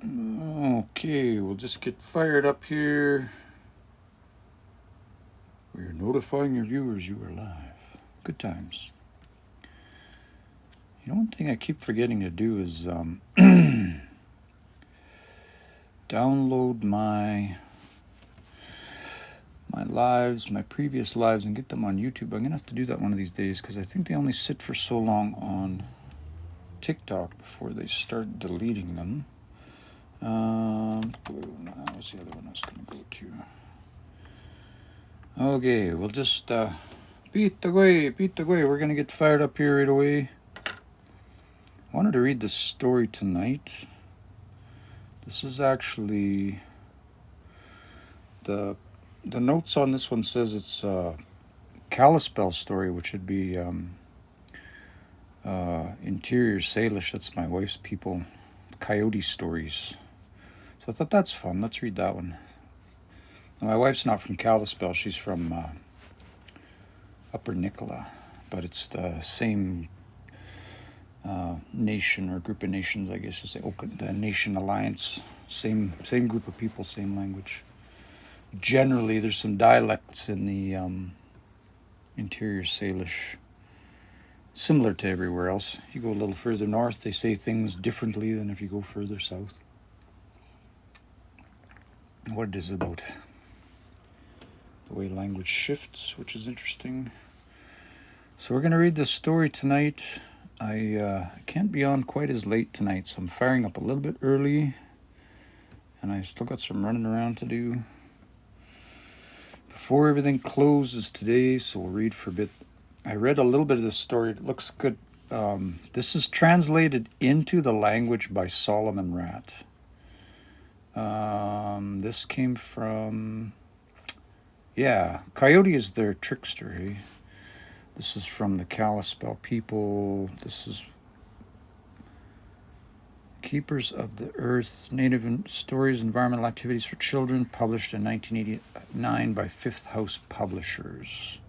Okay, we'll just get fired up here. We're notifying your viewers you are live. Good times. You know, one thing I keep forgetting to do is download my lives, my previous lives, and get them on YouTube. I'm going to have to do that one of these days because I think they only sit for so long on TikTok before they start deleting them. That was the other one I was going to go to. Okay, we'll just beat the way. We're going to get fired up here right away. I wanted to read this story tonight. This is actually the notes on this one says it's a Kalispell story, which would be Interior Salish. That's my wife's people. Coyote stories. So I thought that's fun. Let's read that one. Now, my wife's not from Kalispell. She's from Upper Nicola, but it's the same nation or group of nations, I guess you say. The Nation Alliance. Same group of people, same language. Generally, there's some dialects in the Interior Salish, similar to everywhere else. You go a little further north, they say things differently than if you go further south. What it is about the way language shifts, which is interesting. So we're going to read this story tonight. I can't be on quite as late tonight, so I'm firing up a little bit early, and I still got some running around to do before everything closes today, so we'll read for a bit. I read a little bit of this story. It looks good. This is translated into the language by Solomon Rat. This came from, Coyote is their trickster, hey? This is from the Kalispell people. This is Keepers of the Earth, Native Stories, Environmental Activities for Children, published in 1989 by Fifth House Publishers.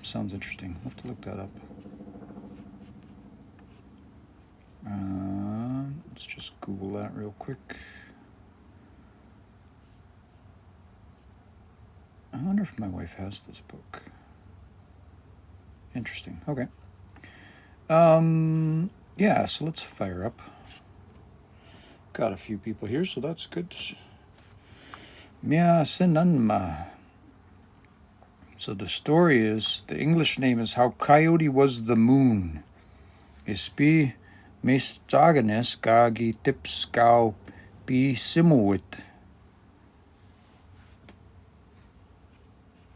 Sounds interesting. I'll have to look that up. Let's just Google that real quick. I wonder if my wife has this book. Interesting. Okay. So let's fire up. Got a few people here, so that's good. Mia Sinanma. So the story is, the English name is How Coyote Was the Moon. Ispi Mestagenes Gagi Tipskau Bi Simowit.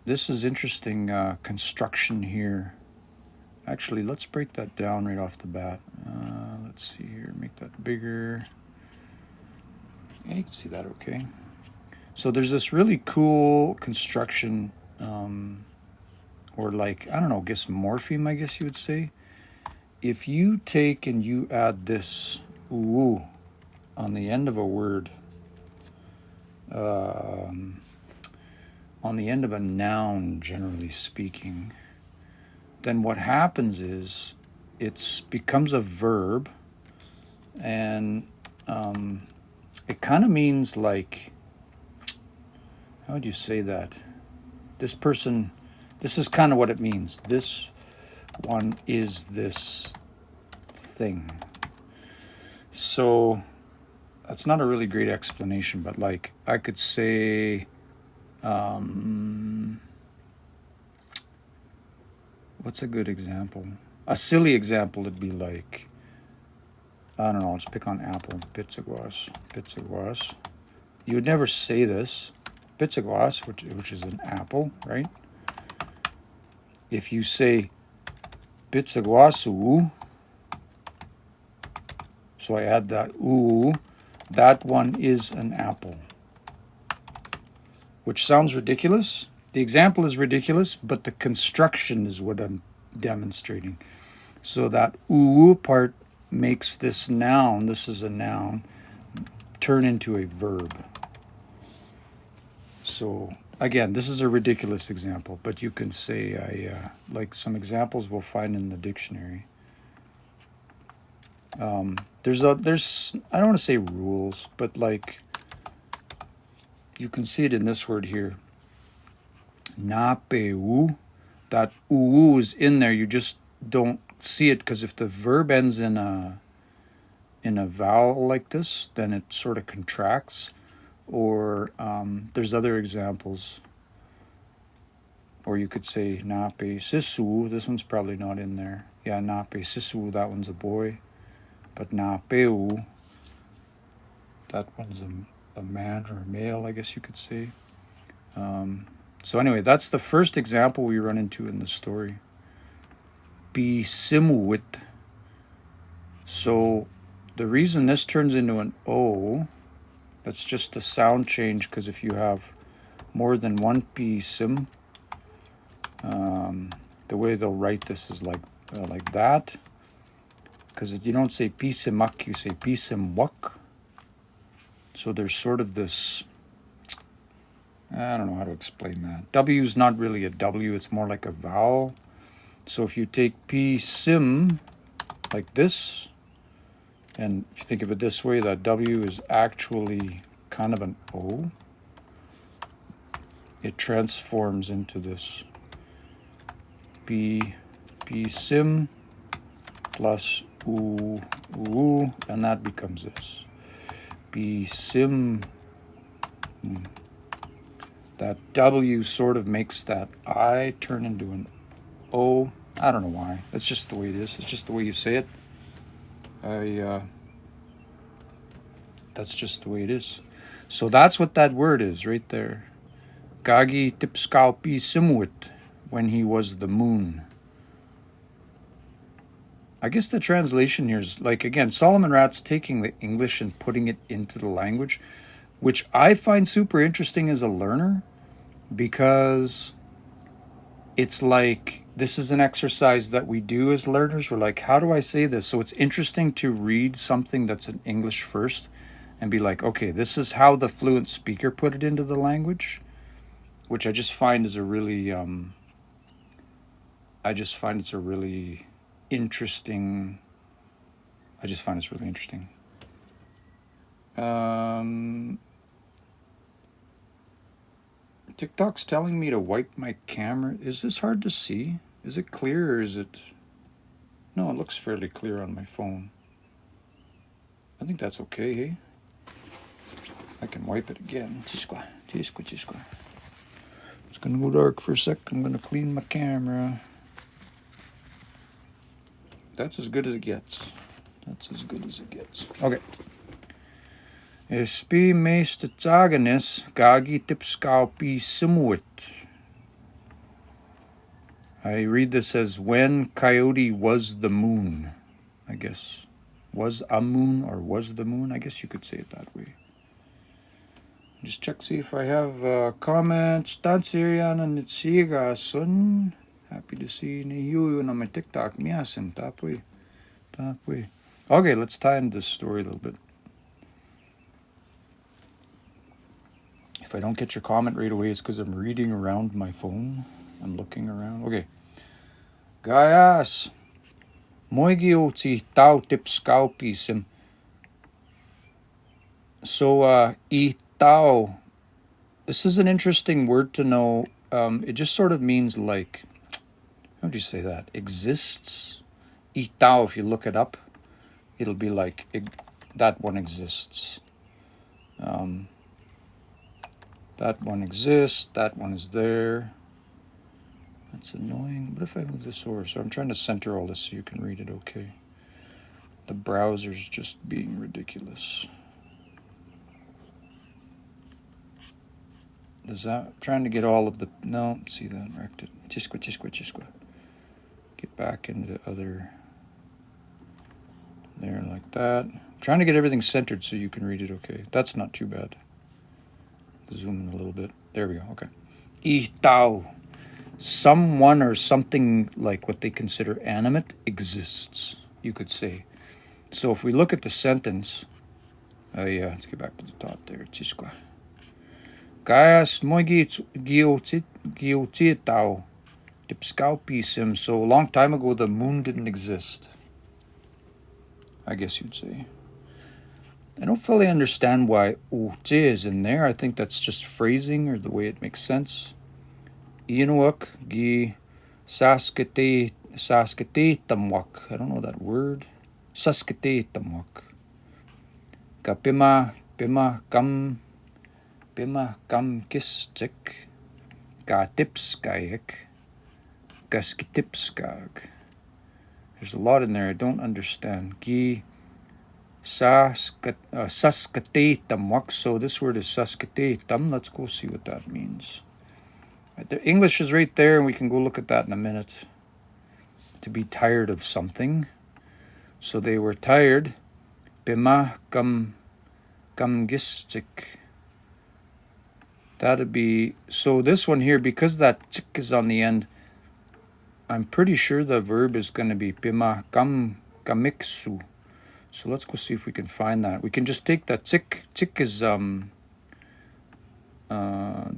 This is interesting construction here. Actually, let's break that down right off the bat. Let's see here, make that bigger. Yeah, you can see that okay. So there's this really cool construction, or like, I don't know, I guess morpheme, I guess you would say. If you take and you add this oo on the end of a word, on the end of a noun, generally speaking, then what happens is it becomes a verb, and it kind of means like, how would you say that? This person, this is kind of what it means. This one is this thing. So that's not a really great explanation, but like I could say, what's a good example? A silly example would be like, I don't know, let's pick on apple. Pizzaguas. You would never say this. Pizzaguas, which is an apple, right? If you say pizzaguasu, so I add that oo, that one is an apple. Which sounds ridiculous. The example is ridiculous, but the construction is what I'm demonstrating. So that oo part makes this noun, this is a noun, turn into a verb. So again, this is a ridiculous example, but you can say, like some examples we'll find in the dictionary. There's I don't want to say rules, but like you can see it in this word here. Napeu. That uu is in there. You just don't see it because if the verb ends in a vowel like this, then it sort of contracts. Or there's other examples. Or you could say nape sisu. This one's probably not in there. Yeah, nape sisu. That one's a boy. But napeu, that one's a man or a male, I guess you could say. So anyway, that's the first example we run into in the story. Be simuit. So the reason this turns into an O, that's just the sound change, because if you have more than one P sim, the way they'll write this is like that. Because you don't say pisimak, you say pisimwak. So there's sort of this, I don't know how to explain that. W is not really a W, it's more like a vowel. So if you take pisim like this, and if you think of it this way, that W is actually kind of an O. It transforms into this pisim plus oo, and that becomes this. Pisim. That W sort of makes that I turn into an O. I don't know why. That's just the way it is. It's just the way you say it. That's just the way it is. So that's what that word is right there. Gagi tipskaupi simuit, when he was the moon. I guess the translation here is like, again, Solomon Rat's taking the English and putting it into the language, which I find super interesting as a learner, because it's like, this is an exercise that we do as learners. We're like, how do I say this? So it's interesting to read something that's in English first and be like, okay, this is how the fluent speaker put it into the language, which I just find is a really, interesting. I just find it's really interesting. TikTok's telling me to wipe my camera. Is this hard to see? Is it clear or is it? No, it looks fairly clear on my phone. I think that's okay, hey? I can wipe it again. It's gonna go dark for a sec. I'm gonna clean my camera. That's as good as it gets. That's as good as it gets. Okay. Spi meeste tagenis gagi tipskaupi simuit. I read this as when Coyote was the moon. I guess. Was a moon or was the moon? I guess you could say it that way. Just check, see if I have comments. Tansiriana nitsiga sun. Happy to see you on my TikTok. Miasin tapwe. Okay, let's tie into this story a little bit. If I don't get your comment right away, it's because I'm reading around my phone. I'm looking around. Okay. Gayas. Moigioti tau tipskaupi sim. So, itao. This is an interesting word to know. It just sort of means like, how would you say that? Exists. Itao, if you look it up, it'll be like, that one exists. That one exists. That one is there. That's annoying. What if I move this over? So I'm trying to center all this so you can read it okay. The browser's just being ridiculous. Does that, I'm trying to get all of the, no, see that, wrecked it. Chisqua. Get back into the other, there like that. I'm trying to get everything centered so you can read it okay. That's not too bad. Zoom in a little bit. There we go, okay. Itao. Someone or something like what they consider animate exists, you could say. So if we look at the sentence, let's get back to the top there. Chisqua. Gaias moigi tipskaupi sim. So a long time ago, the moon didn't exist. I guess you'd say. I don't fully understand why ute is in there. I think that's just phrasing or the way it makes sense. Inuak gi saskate tamwak. I don't know that word. Saskate tamwak. Kapima kam kistik. Ga tipskayek. Gaskitipskag. There's a lot in there I don't understand. Gi saskatetamwak. So this word is saskatetam. Let's go see what that means. The English is right there, and we can go look at that in a minute. To be tired of something. So they were tired. Bima gistik. That'd be, so this one here, because that tik is on the end, I'm pretty sure the verb is going to be bima gamiksu. So let's go see if we can find that. We can just take that tik. Tik is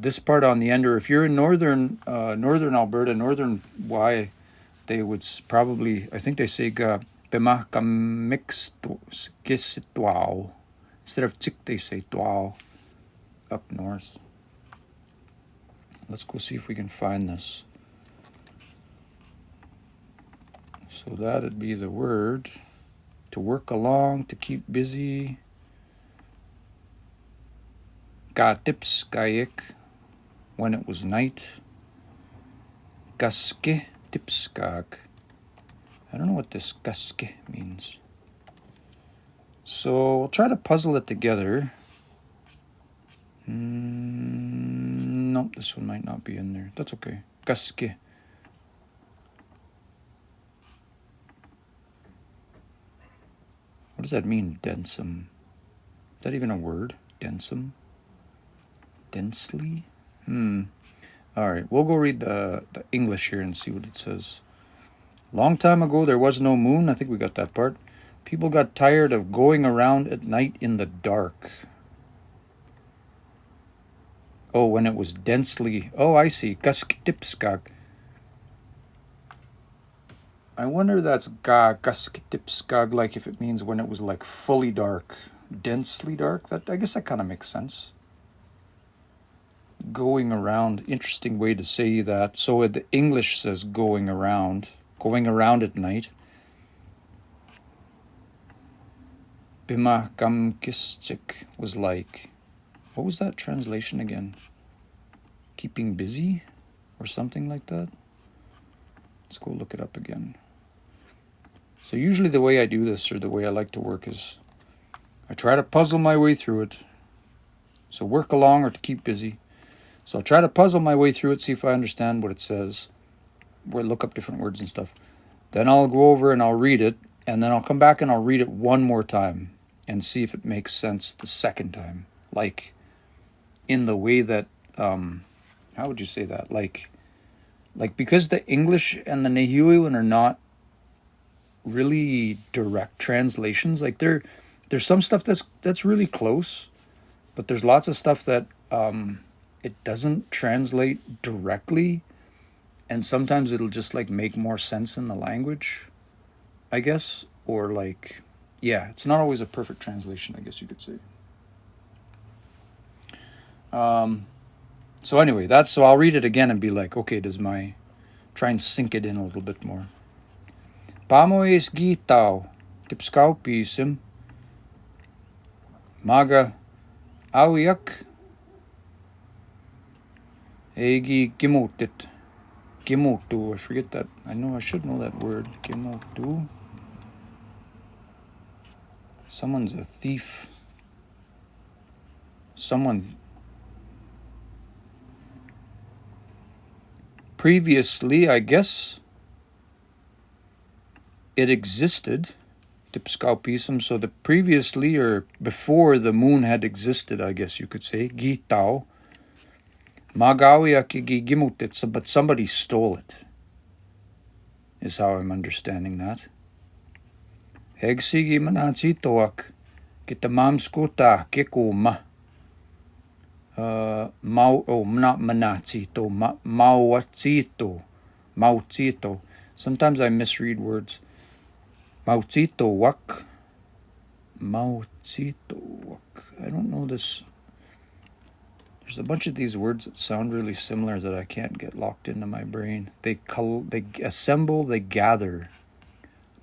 this part on the end, or if you're in northern Alberta, northern Y, they would probably, I think they say bima gamikstwao. Instead of tik, they say twao up north. Let's go see if we can find this. So that'd be the word. To work along, to keep busy. Gatipskayek, when it was night. Gaske tipskag. I don't know what this gaske means. So we'll try to puzzle it together. Nope, this one might not be in there. That's okay. Gaske. What does that mean, densum? Is that even a word? Densum? Densely? All right, we'll go read the English here and see what it says. Long time ago, there was no moon. I think we got that part. People got tired of going around at night in the dark. Oh, when it was densely. Oh, I see. Gaskitipskag. I wonder if that's gaskitipskag, like if it means when it was like fully dark, densely dark. That, I guess that kind of makes sense. Going around, interesting way to say that. So the English says going around at night. Bima gamkistik was like, what was that translation again? Keeping busy or something like that? Let's go look it up again. So usually the way I do this, or the way I like to work, is I try to puzzle my way through it. So work along or to keep busy. So I'll try to puzzle my way through it, see if I understand what it says. We'll look up different words and stuff. Then I'll go over and I'll read it, and then I'll come back and I'll read it one more time and see if it makes sense the second time. Like in the way that, how would you say that? Like because the English and the Nihiwi one are not really direct translations. Like there's some stuff that's really close, but there's lots of stuff that it doesn't translate directly, and sometimes it'll just like make more sense in the language, I guess, or like, yeah, it's not always a perfect translation, I guess you could say. So anyway, so I'll read it again and be like, okay, try and sink it in a little bit more. Pamoes gitaw, tipskaw pisim, maga awiyak, egi gimotit, gimotu, I forget that, I should know that word, gimotu. Someone's a thief. Previously, I guess, it existed, tipskaupism, so the previously or before the moon had existed, I guess you could say, gitaw, magawiaki gimutit, but somebody stole it, is how I'm understanding that. Hegsigi manatsitoak, kitamamskuta kikuma. Not manatsito, mautsito. Sometimes I misread words. Mautsito wak, Mautzito. I don't know this. There's a bunch of these words that sound really similar that I can't get locked into my brain. They assemble, they gather.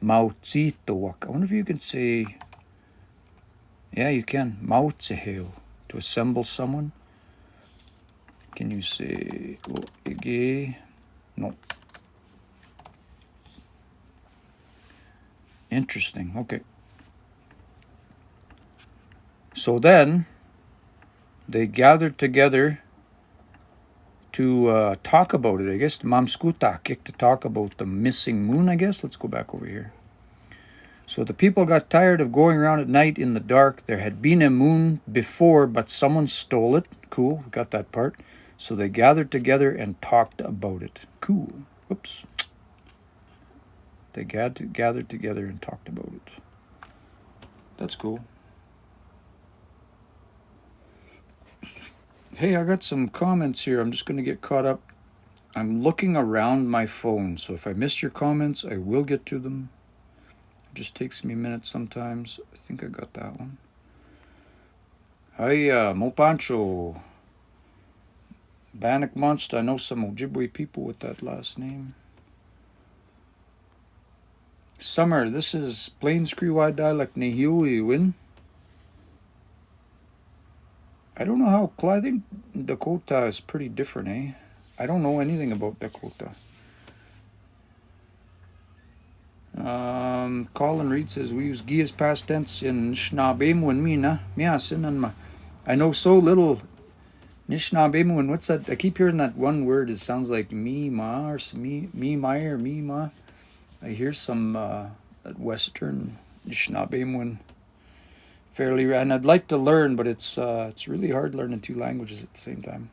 Mautzito. I wonder if you can say, yeah, you can. Mautzeheo, to assemble someone. Can you say, no. Interesting, okay. So then, they gathered together to talk about it. I guess mamskutakik, to talk about the missing moon, I guess. Let's go back over here. So the people got tired of going around at night in the dark. There had been a moon before, but someone stole it. Cool, we got that part. So they gathered together and talked about it. Cool. Whoops. They gathered together and talked about it. That's cool. Hey, I got some comments here. I'm just going to get caught up. I'm looking around my phone, so if I missed your comments, I will get to them. It just takes me minutes sometimes. I think I got that one. Hi, Mo Pancho. Bannock Monster. I know some Ojibwe people with that last name. Summer, this is Plains Cree dialect Nehiuiwin. I don't know how, I think Dakota is pretty different, eh? I don't know anything about Dakota. Colin Reed says, we use gi as past tense in Nishnabemu and Mina. I know so little Nishnabemu, and what's that? I keep hearing that one word. It sounds like me, ma, or me, my, or me, ma. I hear some that Western Nishnabemu fairly, and I'd like to learn, but it's really hard learning two languages at the same time.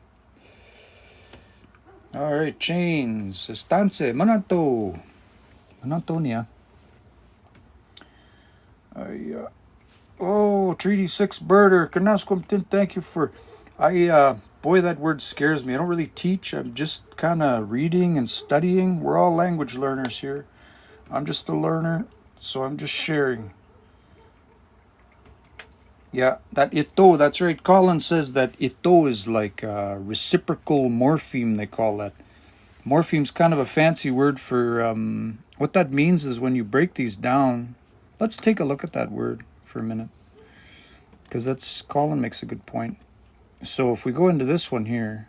All right, chains. Estance, manato. Manatonia. Treaty 6 birder. Kanaskwamtin, thank you for... boy, that word scares me. I don't really teach. I'm just kind of reading and studying. We're all language learners here. I'm just a learner, so I'm just sharing. Yeah, that ito, that's right. Colin says that ito is like a reciprocal morpheme, they call that. Morpheme's kind of a fancy word for, what that means is when you break these down. Let's take a look at that word for a minute, because Colin makes a good point. So if we go into this one here,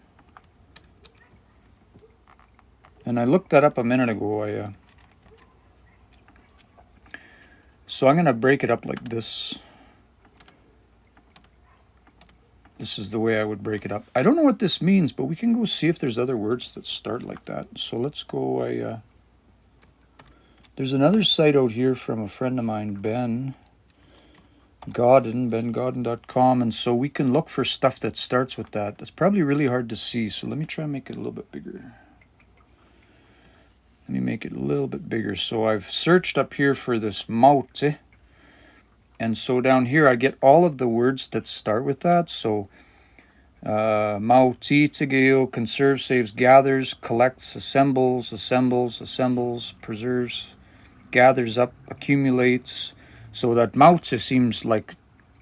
and I looked that up a minute ago, so I'm going to break it up like this. This is the way I would break it up. I don't know what this means, but we can go see if there's other words that start like that. So let's go. There's another site out here from a friend of mine, Ben Godden, bengodden.com. And so we can look for stuff that starts with that. That's probably really hard to see. So let me try and make it a little bit bigger. Let me make it a little bit bigger. So I've searched up here for this maute. And so down here, I get all of the words that start with that. So, mauti, tigeo, conserves, saves, gathers, collects, assembles, preserves, gathers up, accumulates. So that mauti seems like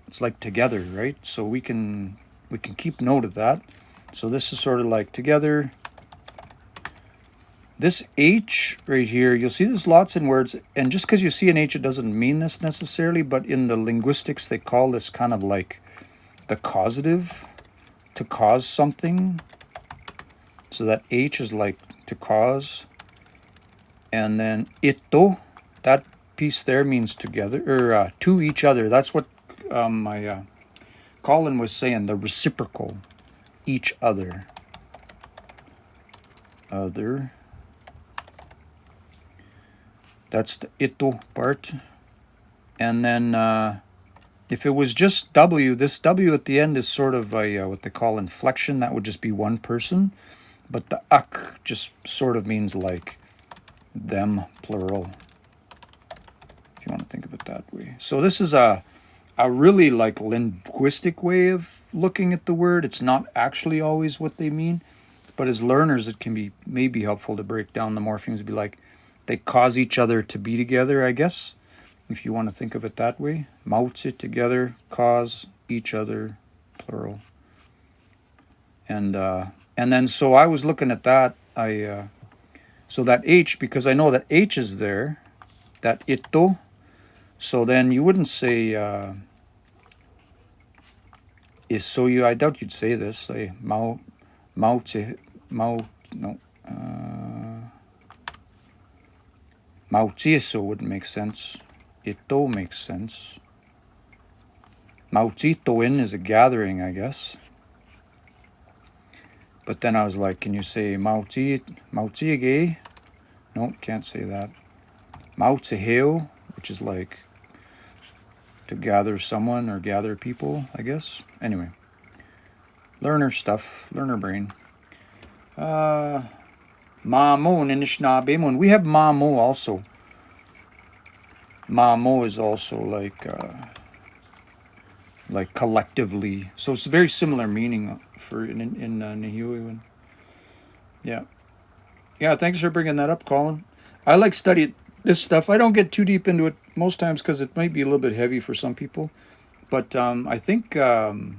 it's like together, right? So we can keep note of that. So this is sort of like together. This H right here, you'll see there's lots in words, and just because you see an H, it doesn't mean this necessarily, but in the linguistics, they call this kind of like the causative, to cause something. So that H is like to cause. And then ito, that piece there means together, or to each other. That's what my Colin was saying, the reciprocal, each other. Other. That's the ito part. And then if it was just W, this W at the end is sort of a what they call inflection. That would just be one person. But the ak just sort of means like them, plural, if you want to think of it that way. So this is a really like linguistic way of looking at the word. It's not actually always what they mean. But as learners, it can be maybe helpful to break down the morphemes, be like, they cause each other to be together, I guess. if you want to think of it that way. Mautse, together, cause, each other, plural. And then, so I was looking at that, so that H, because I know that H is there, that ito, so then you wouldn't say, I doubt you'd say this, say, mautse, Mautieso wouldn't make sense. Ito makes sense. Mautitoin is a gathering, I guess. But then I was like, can you say Mautiege? No, can't say that. Mautiheo, which is like to gather someone or gather people, I guess. Anyway, learner stuff, learner brain. Mamo and Anishinaabe. We have Mamo also. Mamo is also like collectively. So it's a very similar meaning for in Nihiwi. Yeah. Yeah, thanks for bringing that up, Colin. I like studying this stuff. I don't get too deep into it most times because it might be a little bit heavy for some people. But I think that'd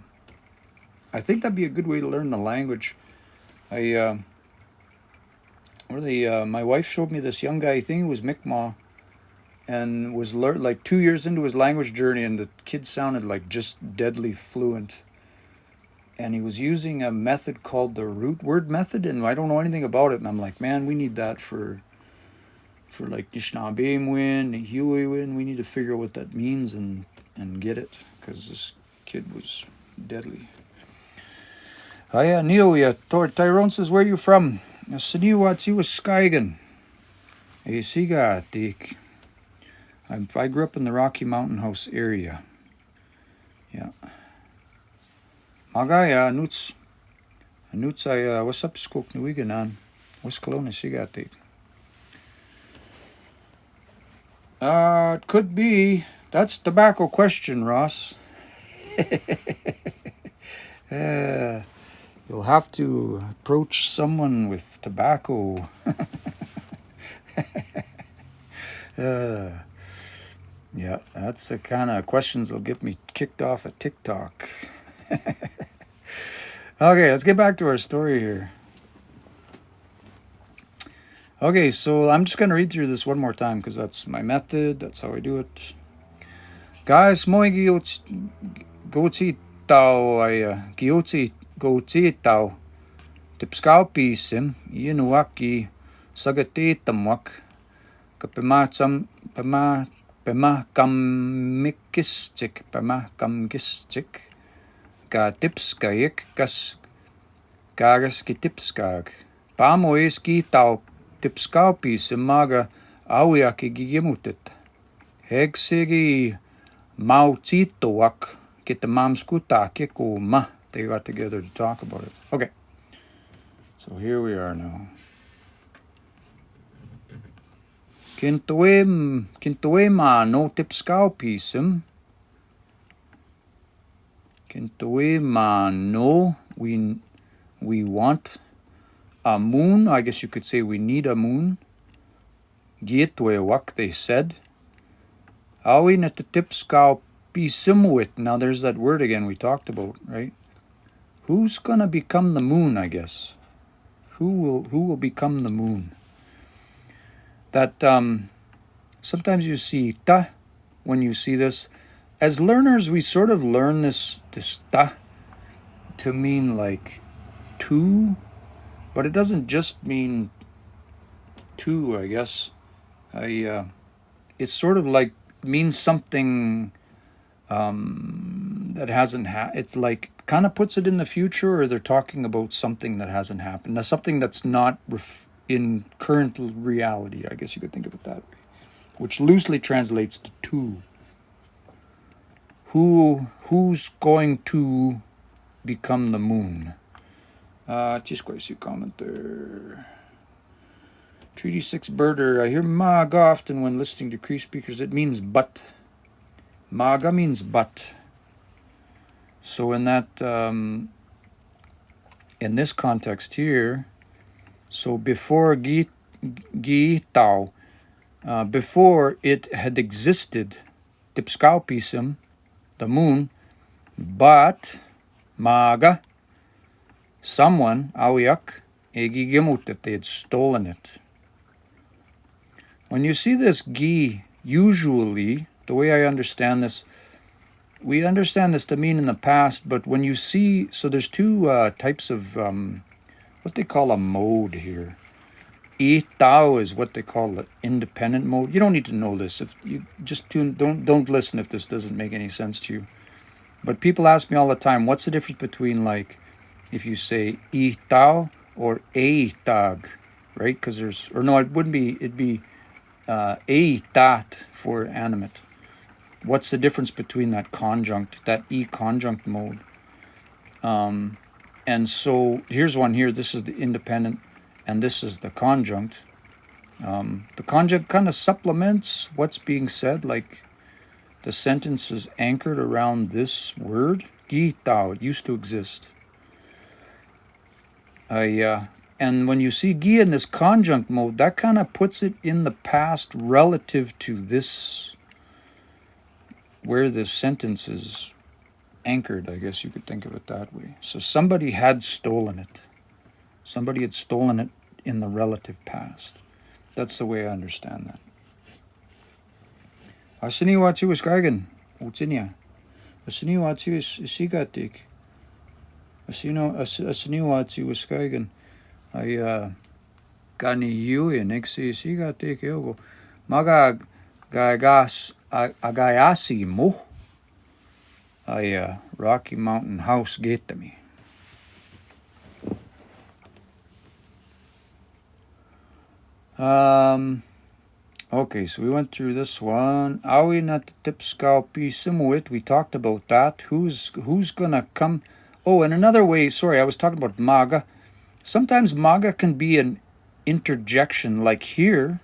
be a good way to learn the language. My wife showed me this young guy. I think he was Mi'kmaq, and was like 2 years into his language journey, and the kid sounded like just deadly fluent. And he was using a method called the root word method, and I don't know anything about it. And I'm like, man, we need that for like Anishinaabe-win, Nihiwi-win. We need to figure out what that means and get it, because this kid was deadly. Oh yeah, Neil, yeah. Tyrone says, where are you from? Siniwatsi was Skygin. Siga Dik. I grew up in the Rocky Mountain House area. Yeah. Magaya, Nuts. Nuts, what's up, Skok Nuiganan? What's Kelowna Siga Dik? It could be. That's tobacco question, Ross. You'll have to approach someone with tobacco. Yeah, that's the kind of questions that'll get me kicked off of TikTok. Okay, let's get back to our story here. Okay, so I'm just going to read through this one more time because that's my method. That's how I do it. Guys, moi giotsi tau ai giotsi tau tipskaupisim inuaki sagatitamwak kapematsam pema kamikistik ga tipskayik gas gagaski tipskag pamoiski tau tipskaupisim maga awiaki gigimutit hegsigi mautitoak kitamamskutake. They got together to talk about it. Okay. So here we are now. Kintoe ma no tipskaupisim. Kintoe ma no, we want a moon. I guess you could say we need a moon. Gietwewak, they said. Awi na tipskaupisimwit. Now there's that word again we talked about, right? Who's gonna become the moon, I guess? Who will become the moon? That sometimes you see ta when you see this. As learners, we sort of learn this ta to mean like two, but it doesn't just mean two, I guess. It's sort of like means something that hasn't it's like kind of puts it in the future, or they're talking about something that hasn't happened. Now, something that's not in current reality, I guess you could think of it that way, which loosely translates to two. Who's going to become the moon? Just quite a comment there. Treaty 6 birder. I hear mag often when listening to Cree speakers. It means but. Maga means but. So in that, in this context here, so before gi tau, before it had existed, tipskaupism, the moon, but maga, someone, awiak, egigimut, that they had stolen it. When you see this gi, usually, the way I understand this, we understand this to mean in the past, but when you see, so there's two types of what they call a mode here. Itao is what they call the independent mode. You don't need to know this. If you just don't listen if this doesn't make any sense to you. But people ask me all the time, what's the difference between, like, if you say itao or eitag, right? Because there's, or no, it wouldn't be, it'd be eitat for animate. What's the difference between that conjunct, that e conjunct mode? And so here's one here. This is the independent, and this is the conjunct. The conjunct kind of supplements what's being said, like the sentence is anchored around this word. Gitao, it used to exist. And when you see gi in this conjunct mode, that kind of puts it in the past relative to this, where the sentence is anchored, I guess you could think of it that way. So somebody had stolen it. Somebody had stolen it in the relative past. That's the way I understand that. Asini watsi was gargan. Utinia. Asini watsi is sigatik. Asini watsi was gargan. I gani you in exi sigatik yogo. Maga gagas agayasi mo. Rocky Mountain house gate to me. Okay, so we went through this one. Awi not tipskaupi simuit. We talked about that. Who's gonna come? Oh, and another way, sorry, I was talking about maga. Sometimes maga can be an interjection, like here.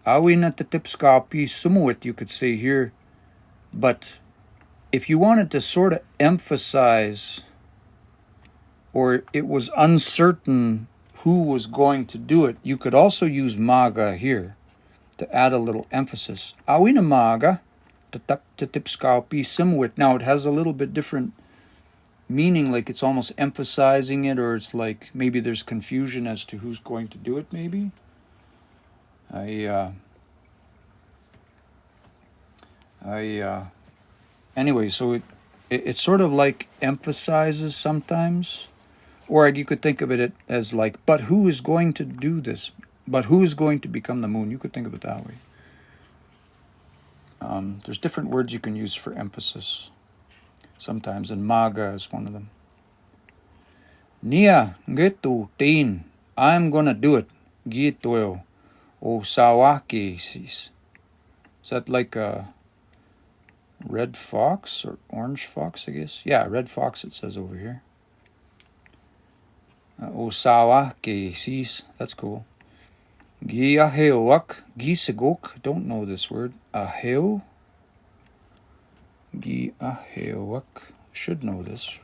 Awi not tipskaupi simuit, you could say here. But if you wanted to sort of emphasize, or it was uncertain who was going to do it, you could also use maga here to add a little emphasis. Awina maga, tipskaupi simuit. Now it has a little bit different meaning, like it's almost emphasizing it, or it's like maybe there's confusion as to who's going to do it, maybe. Anyway, so it sort of like emphasizes sometimes, or you could think of it as like, but who is going to do this? But who is going to become the moon? You could think of it that way. There's different words you can use for emphasis sometimes, and maga is one of them. Nia getu teen, I'm gonna do it. Gitoyo o sawake sis. Is that like a red fox or orange fox, I guess? Yeah, red fox it says over here. Osawa sis, that's cool. Giaheoak, gisagok, don't know this word. Aheo. Giaheoak, should know this.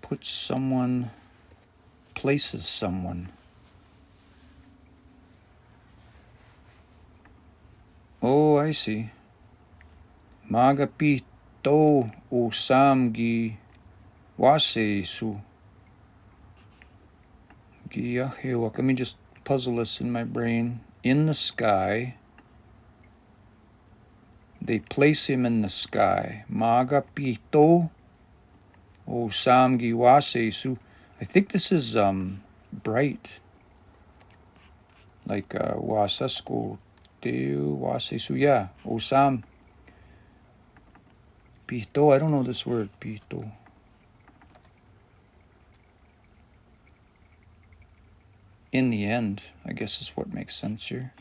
Puts someone, places someone. Oh, I see. Magapito osamgi wase su. Let me just puzzle this in my brain. In the sky. They place him in the sky. Magapito osamgi wase su. I think this is bright. Like wasasko. Yeah, Osam. Pito, I don't know this word, Pito. In the end, I guess is what makes sense here.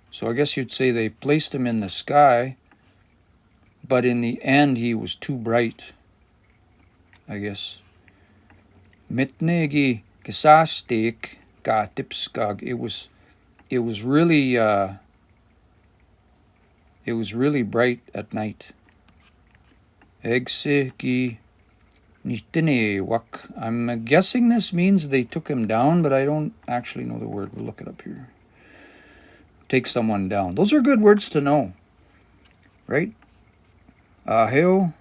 So I guess you'd say they placed him in the sky, but in the end he was too bright, I guess. Mitnegi gesastek gatipskag. It was really bright at night. Egseki Nihtenewak. I'm guessing this means they took him down, but I don't actually know the word. We'll look it up here. Take someone down. Those are good words to know, right? Aheo,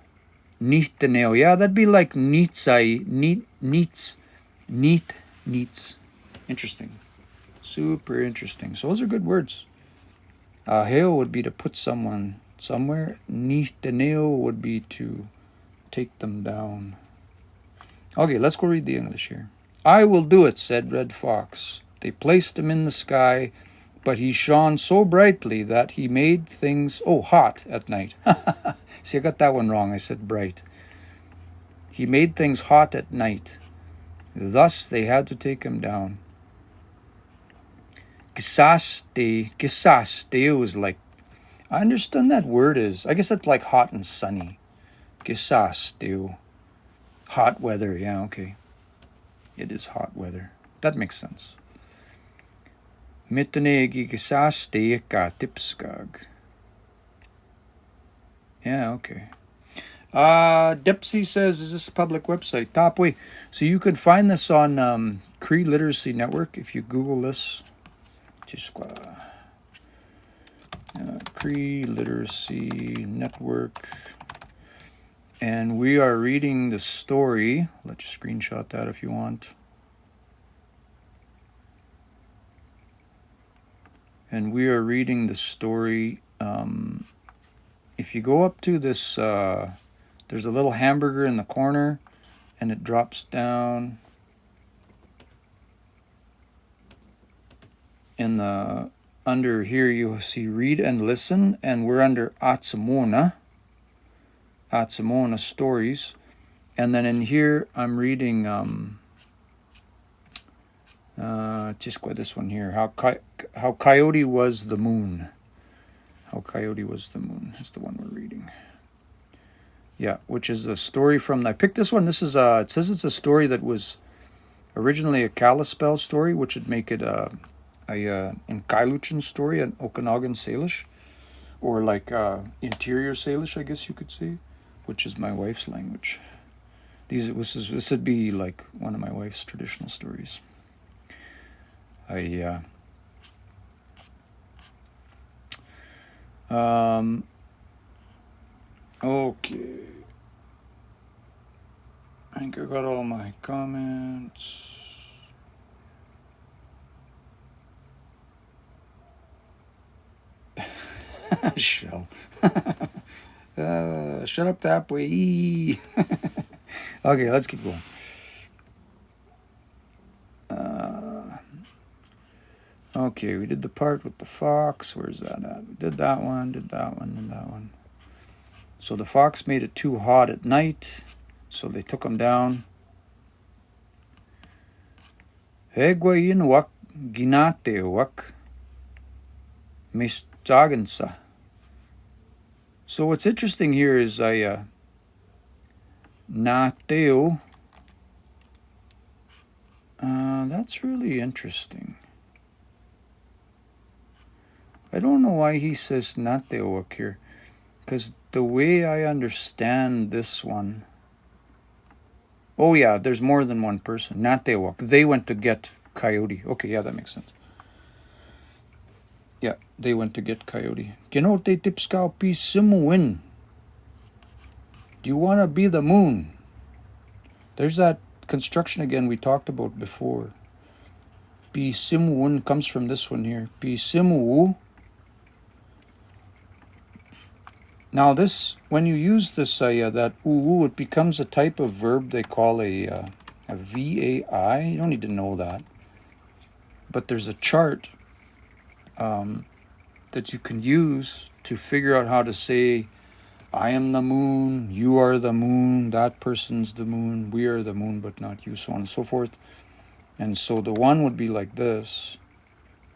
nihteneo. Yeah, that'd be like neetsai, neets. Interesting. Super interesting. So those are good words. Aheo would be to put someone somewhere. Nihteneo would be to take them down. Okay, let's go read the English here. I will do it, said Red Fox. They placed him in the sky, but he shone so brightly that he made things, hot at night. See, I got that one wrong. I said bright. He made things hot at night. Thus, they had to take him down. Gisaste was like, I understand that word is, I guess that's like hot and sunny. Gisaste. Hot weather, yeah, okay. It is hot weather. That makes sense. Mittenegi gisaste katipskag. Yeah, okay. Dipsy says, is this a public website? Top way. So you can find this on Cree Literacy Network if you Google this. Cree Literacy Network. And we are reading the story. Let you screenshot that if you want. And we are reading the story. If you go up to this, there's a little hamburger in the corner, and it drops down. In the under here, you see read and listen, and we're under Atsamona stories. And then in here, I'm reading this one here. How Coyote was the moon. How Coyote was the moon is the one we're reading. Yeah, which is a story from, I picked this one. This is it says it's a story that was originally a Kalispel story, which would make it a Inkailuchan story, an Okanagan Salish, or like interior Salish, I guess you could say, which is my wife's language. This would be like one of my wife's traditional stories. Okay. I think I got all my comments. Shell. Shut up that way. Okay, let's keep going. Okay, we did the part with the fox. Where's that at? We did that one, did that one. So the fox made it too hot at night, so they took him down. Hegwayin wak ginate wak mistagansa. So what's interesting here is nateo. That's really interesting. I don't know why he says nateo here, because the way I understand this one. Oh yeah, there's more than one person. Nateo. They went to get Coyote. Okay, yeah, that makes sense. Yeah, they went to get Coyote. Genote tipskau pi simuin. Do you want to be the moon? There's that construction again we talked about before. Pi simuin comes from this one here. Pi simu. Now this, when you use this, that oo, it becomes a type of verb they call a VAI. You don't need to know that. But there's a chart that you can use to figure out how to say, I am the moon, you are the moon, that person's the moon, we are the moon, but not you, so on and so forth. And so the one would be like this.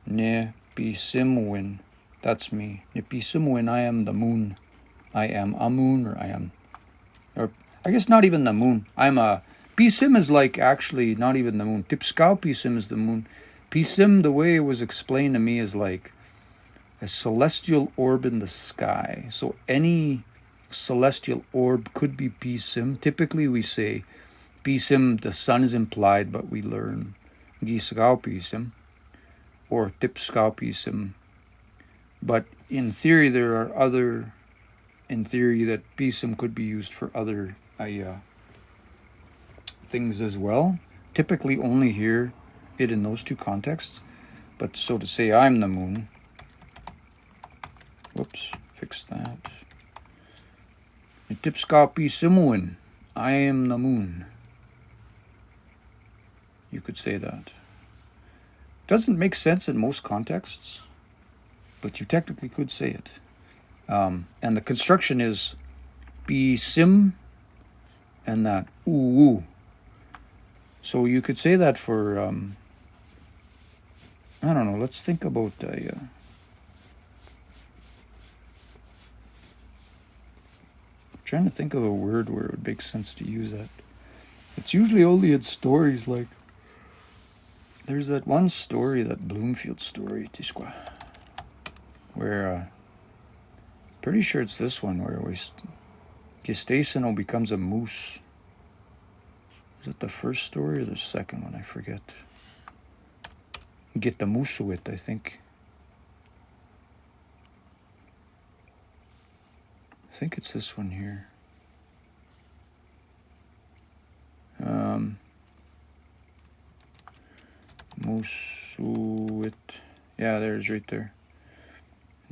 Ne pisimuin. That's me. Ne pisimuin, I am the moon. I am a moon, or I guess not even the moon. Pisim is like actually not even the moon. Tipskau pisim is the moon. Pisim, the way it was explained to me, is like a celestial orb in the sky. So any celestial orb could be pisim. Typically we say Pisim, the sun is implied, but we learn giskaupisim or tipskaupisim. But in theory, there are other, in theory, that pisim could be used for other things as well. Typically only hear it in those two contexts. But so to say I'm the moon, whoops, fix that. Tipskaupisim, I am the moon. You could say that. Doesn't make sense in most contexts, but you technically could say it. And the construction is be sim and that ooh. So you could say that for, I don't know, let's think about trying to think of a word where it would make sense to use that. It's usually only in stories like, there's that one story, that Bloomfield story, Tisqua, where, pretty sure it's this one, where Gistacino becomes a moose. Is it the first story or the second one? I forget. Get the Moosuit, I think. I think it's this one here. Moosuit. Yeah, there's right there.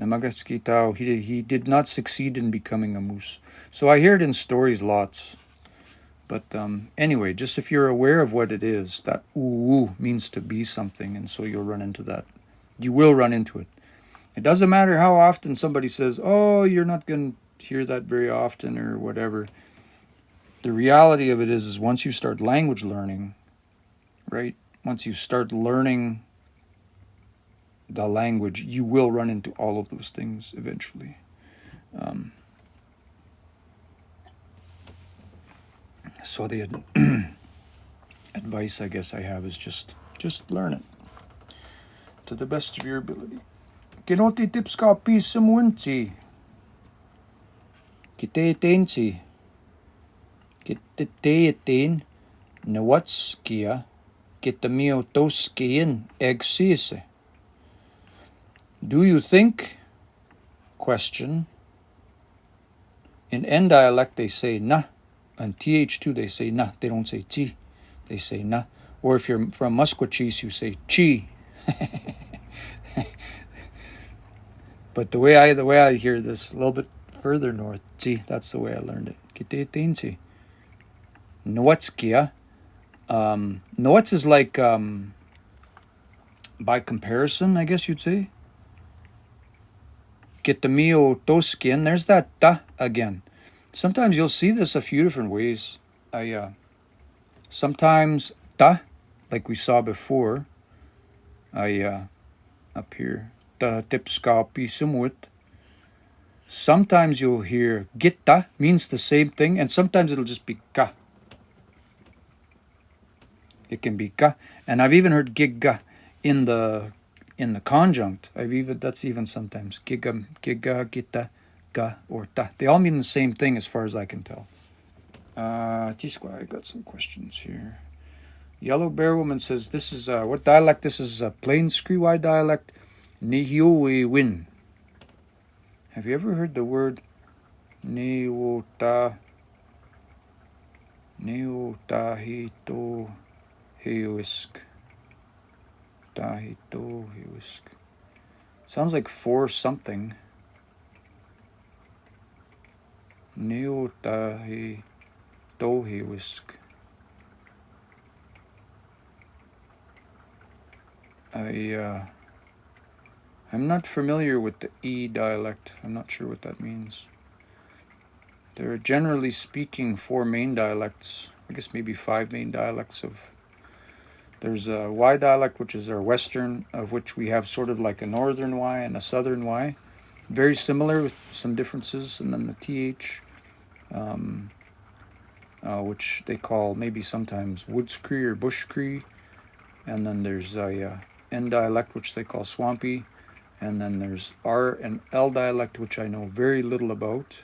Namagaskitao. He did not succeed in becoming a moose. So I hear it in stories lots. But anyway, just if you're aware of what it is, that ooh means to be something, and so you'll run into that. You will run into it. It doesn't matter how often somebody says, oh, you're not going to hear that very often or whatever. The reality of it is once you start language learning, right? Once you start learning the language, you will run into all of those things eventually. So the advice I guess I have is just learn it to the best of your ability. Kinoti tipskaupisim winti. Kiteitensi. Kiteiten nawatskia. Kitamiotoskiin exise. Do you think? Question. In N dialect they say na. And TH2 they say na. They don't say ti. They say na. Or if you're from Musqueam, you say chi. But the way I hear this a little bit further north, ti, that's the way I learned it. Kiteitensi. Noatskia. Noats is like by comparison, I guess you'd say. Kitamio toskin. There's that ta again. Sometimes you'll see this a few different ways. Sometimes ta, like we saw before. Up here. Ta tipskaupisimut. Sometimes you'll hear gitta means the same thing, and sometimes it'll just be ka. It can be ka, and I've even heard giga in the conjunct. That's even sometimes giga, gitta, ga, or ta. They all mean the same thing as far as I can tell. T-Square, I got some questions here. Yellow Bear Woman says, this is, what dialect? This is a plain Cree dialect. Nihioi win. Have you ever heard the word neota hito heoisk? Tahito heoisk. Sounds like for something. Neota hito heoisk. I'm not familiar with the E dialect. I'm not sure what that means. There are generally speaking 4 main dialects. I guess maybe 5 main dialects of. There's a Y dialect, which is our Western, of which we have sort of like a Northern Y and a Southern Y. Very similar with some differences. And then the TH, which they call maybe sometimes Woods Cree or Bush Cree. And then there's a N dialect, which they call Swampy. And then there's R and L dialect, which I know very little about.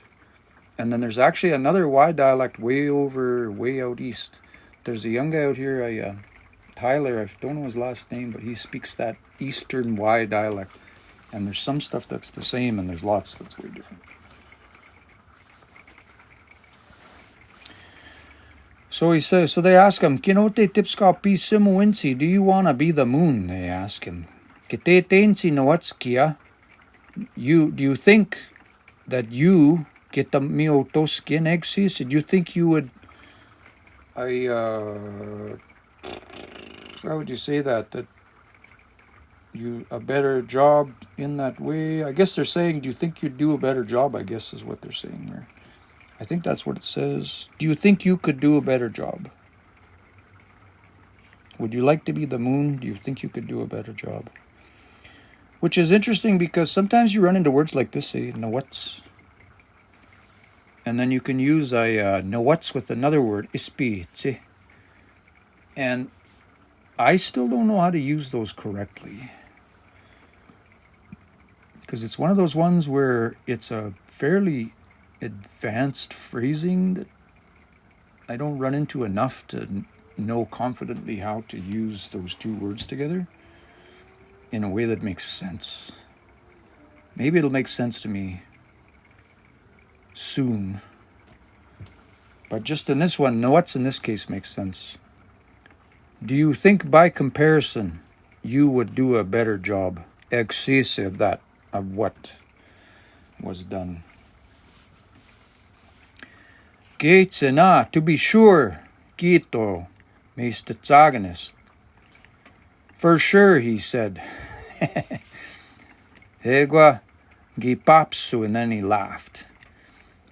And then there's actually another Y dialect way out east There's a young guy out here, Tyler, I don't know his last name, but he speaks that Eastern Y dialect. And there's some stuff that's the same, and there's lots that's way different. So he says, so they ask him, Kinote tipska pi simuinsi, do you want to be the moon? They ask him. Kite tensi noatskia, do you think that you get the miotoskin exis? Do you think you would, how would you say that? That you a better job in that way? I guess they're saying, do you think you'd do a better job? I guess is what they're saying here. I think that's what it says. Do you think you could do a better job? Would you like to be the moon? Do you think you could do a better job? Which is interesting because sometimes you run into words like this, say, nawats. And then you can use nawats with another word, ispi, tse. And I still don't know how to use those correctly. Because it's one of those ones where it's a fairly advanced phrasing that I don't run into enough to know confidently how to use those two words together in a way that makes sense. Maybe it'll make sense to me soon. But just in this one, what's in this case makes sense. Do you think by comparison you would do a better job? Excessive that of what was done. Geitsena, to be sure, Kito, Mr. Tsaganist. For sure, he said. Hegwa, Gipapsu, and then he laughed.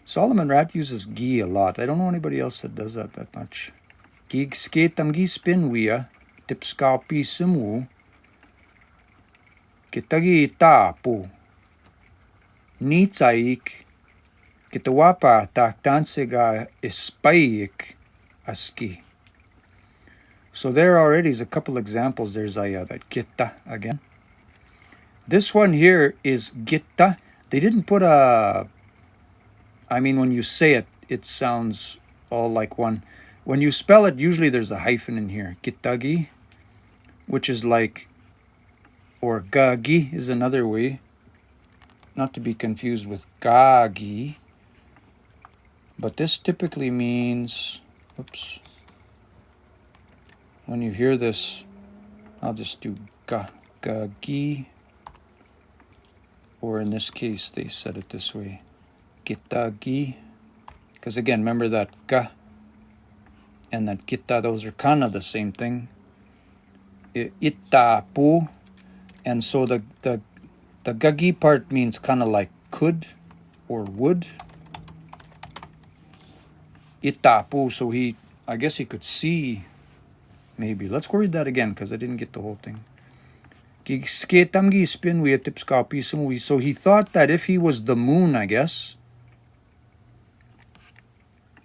Solomon Rat uses gi a lot. I don't know anybody else that does that much. Gig skatam gi spinwia, tipskapi simu, kitagi tapu, nitsaik, kitawapa taktansega ispayik aski. So there already is a couple examples. There's that gitta again. This one here is gitta. They didn't put a, I mean, when you say it, it sounds all like one. When you spell it, usually there's a hyphen in here. Gittagi, which is like, or gagi is another way. Not to be confused with gagi. But this typically means, oops. When you hear this, I'll just do gagi. Or in this case, they said it this way. Gittagi. Because again, remember that ga and that gitta, those are kind of the same thing. Itapu. And so the gagi part means kind of like could or would. Itapu, so I guess he could see, maybe. Let's go read that again because I didn't get the whole thing. So he thought that if he was the moon, I guess,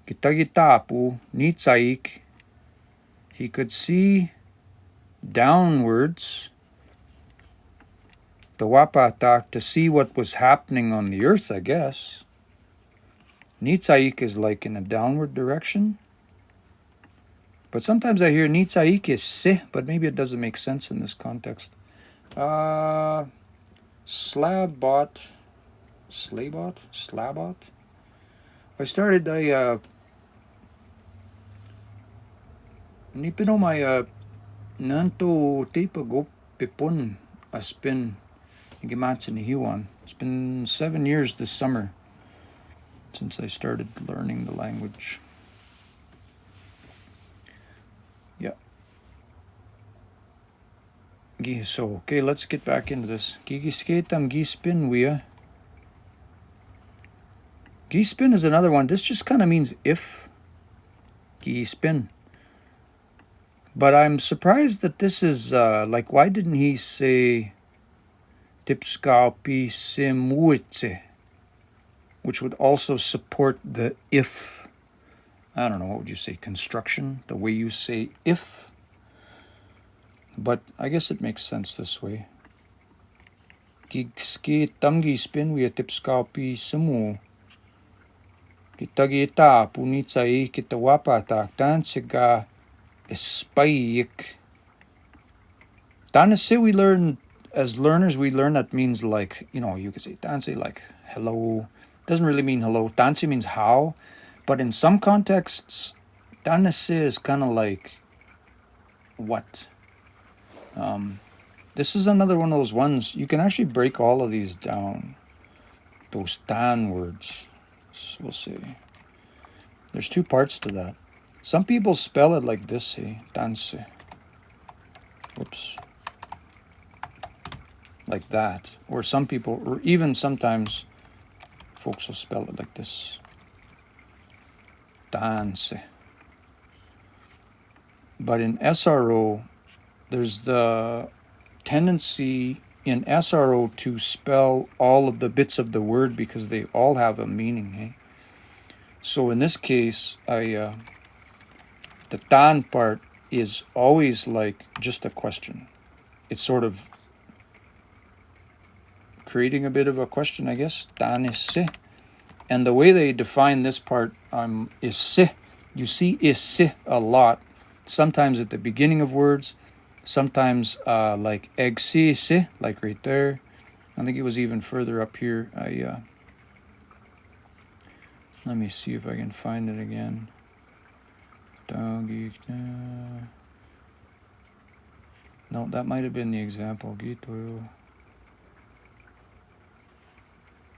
he could see downwards the wapatak to see what was happening on the earth, I guess. Nitsaik is like in a downward direction. But sometimes I hear Nitsaik is se, but maybe it doesn't make sense in this context. Slabot. I started nipino my nanto tape go pipon aspin gimatsin hiwan. It's been 7 years this summer since I started learning the language. Yeah. So, okay, let's get back into this. Gigisketam gispin. Gispin is another one. This just kind of means if. Gispin. But I'm surprised that this is, like, why didn't he say tipskapi simuitse, which would also support the if. I don't know, what would you say, construction? The way you say if. But I guess it makes sense this way. Gigski tamgi spin we tipskapi simu. Kitagita punitsai kitawapa tak tansiga Spike. Danse, we learn, as learners, we learn that means like, you know, you could say danse like hello. Doesn't really mean hello. Danse means how. But in some contexts, danse is kind of like what. This is another one of those ones, you can actually break all of these down. Those dan words. So we'll see. There's two parts to that. Some people spell it like this, hey, danse. Whoops. Like that. Or some people, or even sometimes, folks will spell it like this. Danse. But in SRO, there's the tendency in SRO to spell all of the bits of the word because they all have a meaning, hey? So in this case, the tan part is always like just a question. It's sort of creating a bit of a question, I guess. Tan is se. And the way they define this part is se. You see is se a lot. Sometimes at the beginning of words. Sometimes like egsi se, like right there. I think it was even further up here. Let me see if I can find it again. No, that might have been the example.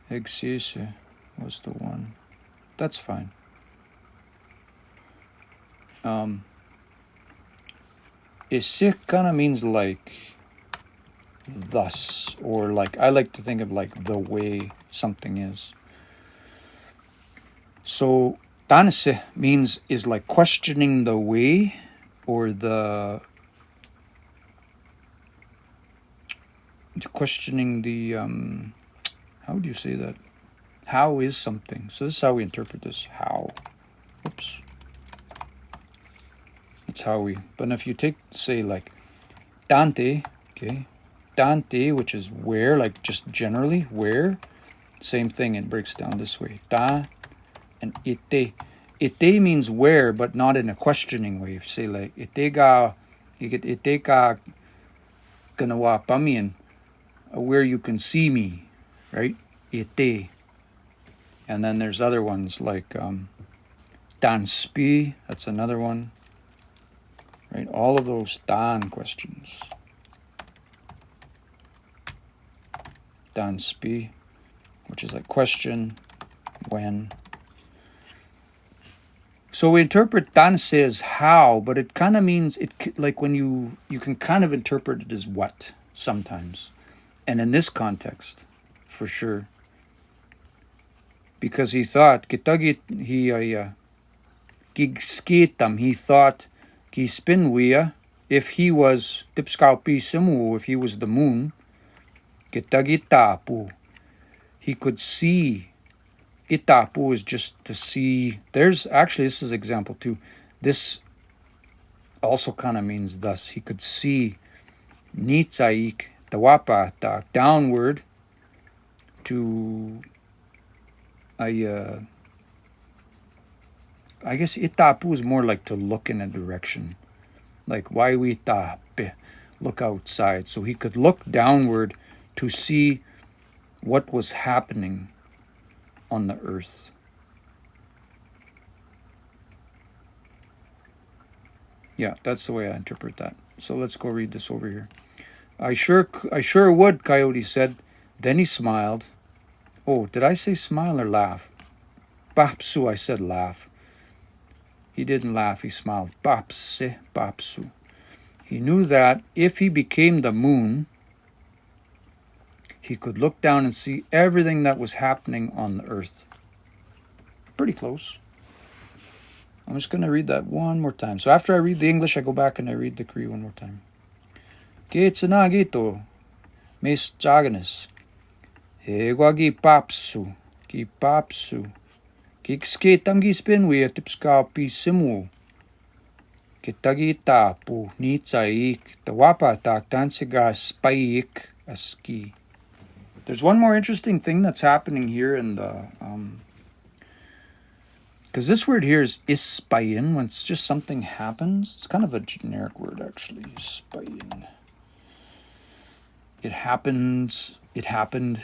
Egsi was the one. That's fine. Isik kind of means like thus, or like, I like to think of like the way something is. So danse means is like questioning the way, or the questioning the how would you say that? How is something? So this is how we interpret this. How. Oops. That's how we, but if you take, say, like Dante, okay, Dante, which is where, like just generally where, same thing, it breaks down this way. Da and ite. Ite means where, but not in a questioning way. If you say like ite ga, you get ite ka ganawa pamian, where you can see me, right? Ite. And then there's other ones like danspi, that's another one. Right, all of those dan questions. Danspi, which is like question, when. So we interpret danse as how, but it kind of means, it like when you can kind of interpret it as what sometimes. And in this context, for sure. Because he thought, he thought, Kispinwea, if he was Tipskaupi, if he was the moon, Kitagitapu, he could see. Itapu is just to see. There's actually, this is example too. This also kind of means thus. He could see Nitsaik, Tawapa, downward to I guess itapu is more like to look in a direction. Like why we tape, look outside. So he could look downward to see what was happening on the earth. Yeah, that's the way I interpret that. So let's go read this over here. I sure would, Coyote said. Then he smiled. Oh, did I say smile or laugh? Bapsu, I said laugh. He didn't laugh, he smiled. Bapse, Bapsu. He knew that if he became the moon, he could look down and see everything that was happening on the earth. Pretty close. I'm just going to read that one more time. So after I read the English, I go back and I read the Cree one more time. Kitsanagito, mes jaganes. Hegwagi papsu, ki papsu. Kikskatam gispinwe tipskapi simu. Kitagi tapu, nitsaik, tawapa tak tansiga spayik aski. There's one more interesting thing that's happening here in the Because this word here is ispayin, when it's just something happens. It's kind of a generic word, actually. Ispayin. It happens. It happened.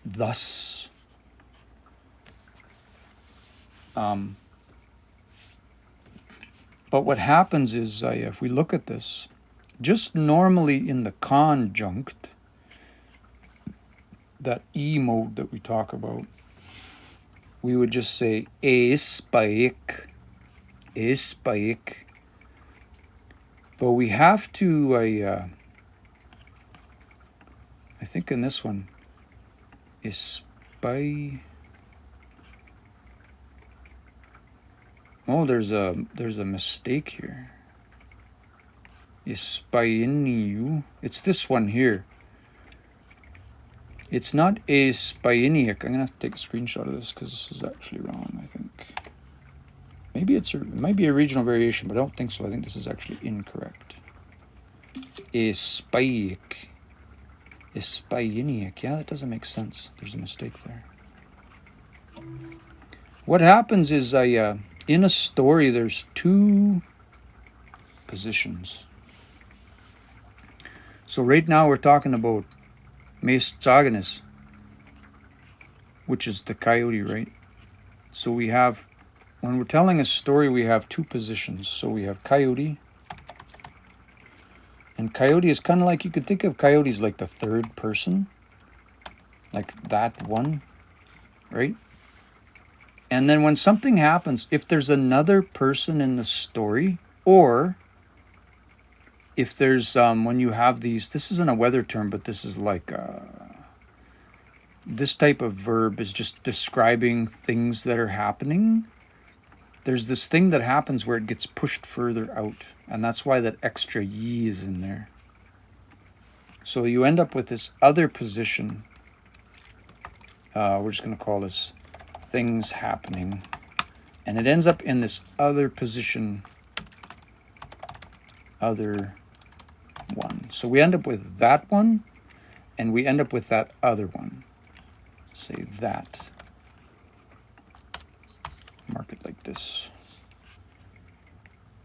Thus. But what happens is, if we look at this, just normally in the conjunct, that E mode that we talk about, we would just say espaik. But we have to, I think in this one, espay. Oh, there's a mistake here. Espayiniu. It's this one here. It's not espayiniac. I'm gonna have to take a screenshot of this because this is actually wrong, I think. Maybe it might be a regional variation, but I don't think so. I think this is actually incorrect. Espaic. Espayiniac. Yeah, that doesn't make sense. There's a mistake there. What happens is in a story, there's two positions. So right now we're talking about Meistzagenes, which is the coyote, right? So we have, when we're telling a story, we have two positions. So we have coyote. And coyote is kind of like, you could think of coyotes like the third person. Like that one, right? And then when something happens, if there's another person in the story, or if there's, when you have these, this isn't a weather term, but this is like, this type of verb is just describing things that are happening. There's this thing that happens where it gets pushed further out. And that's why that extra ye is in there. So you end up with this other position. We're just going to call this things happening, and it ends up in this other position, other one. So we end up with that one, and we end up with that other one. Say that. Mark it like this.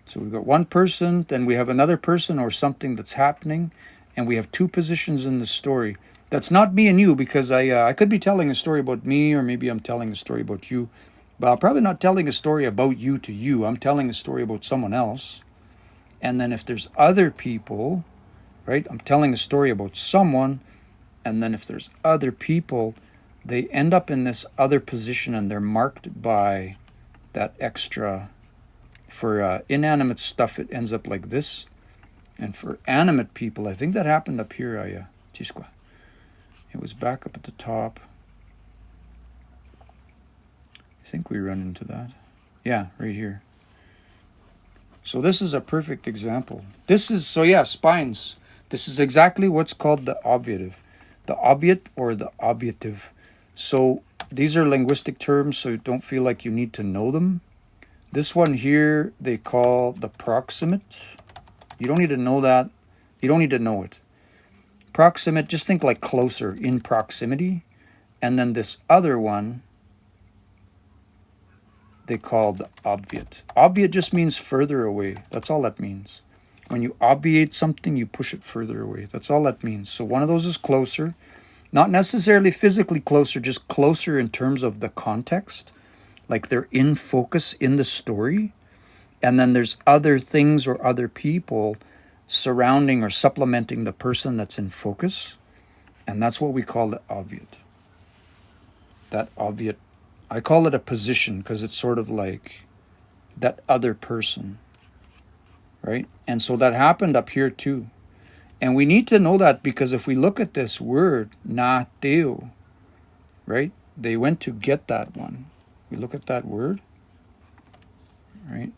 So we've got one person, then we have another person or something that's happening, and we have two positions in the story. That's not me and you, because I could be telling a story about me, or maybe I'm telling a story about you. But I'm probably not telling a story about you to you. I'm telling a story about someone else. And then if there's other people, right, I'm telling a story about someone. And then if there's other people, they end up in this other position, and they're marked by that extra. For inanimate stuff, it ends up like this. And for animate people, I think that happened up here, Chisqua. It was back up at the top. I think we run into that. Yeah, right here. So this is a perfect example. This is, so yeah, spines. This is exactly what's called the obviative. The obviate or the obviative. So these are linguistic terms, so don't feel like you need to know them. This one here, they call the proximate. You don't need to know that. You don't need to know it. Proximate, just think like closer, in proximity. And then this other one, they call the obviate. Obviate just means further away. That's all that means. When you obviate something, you push it further away. That's all that means. So one of those is closer. Not necessarily physically closer, just closer in terms of the context. Like they're in focus in the story. And then there's other things or other people surrounding or supplementing the person that's in focus. And that's what we call the obviate. That obviate, I call it a position because it's sort of like that other person, right? And so that happened up here too. And we need to know that because if we look at this word, nateo, right? They went to get that one. We look at that word, right?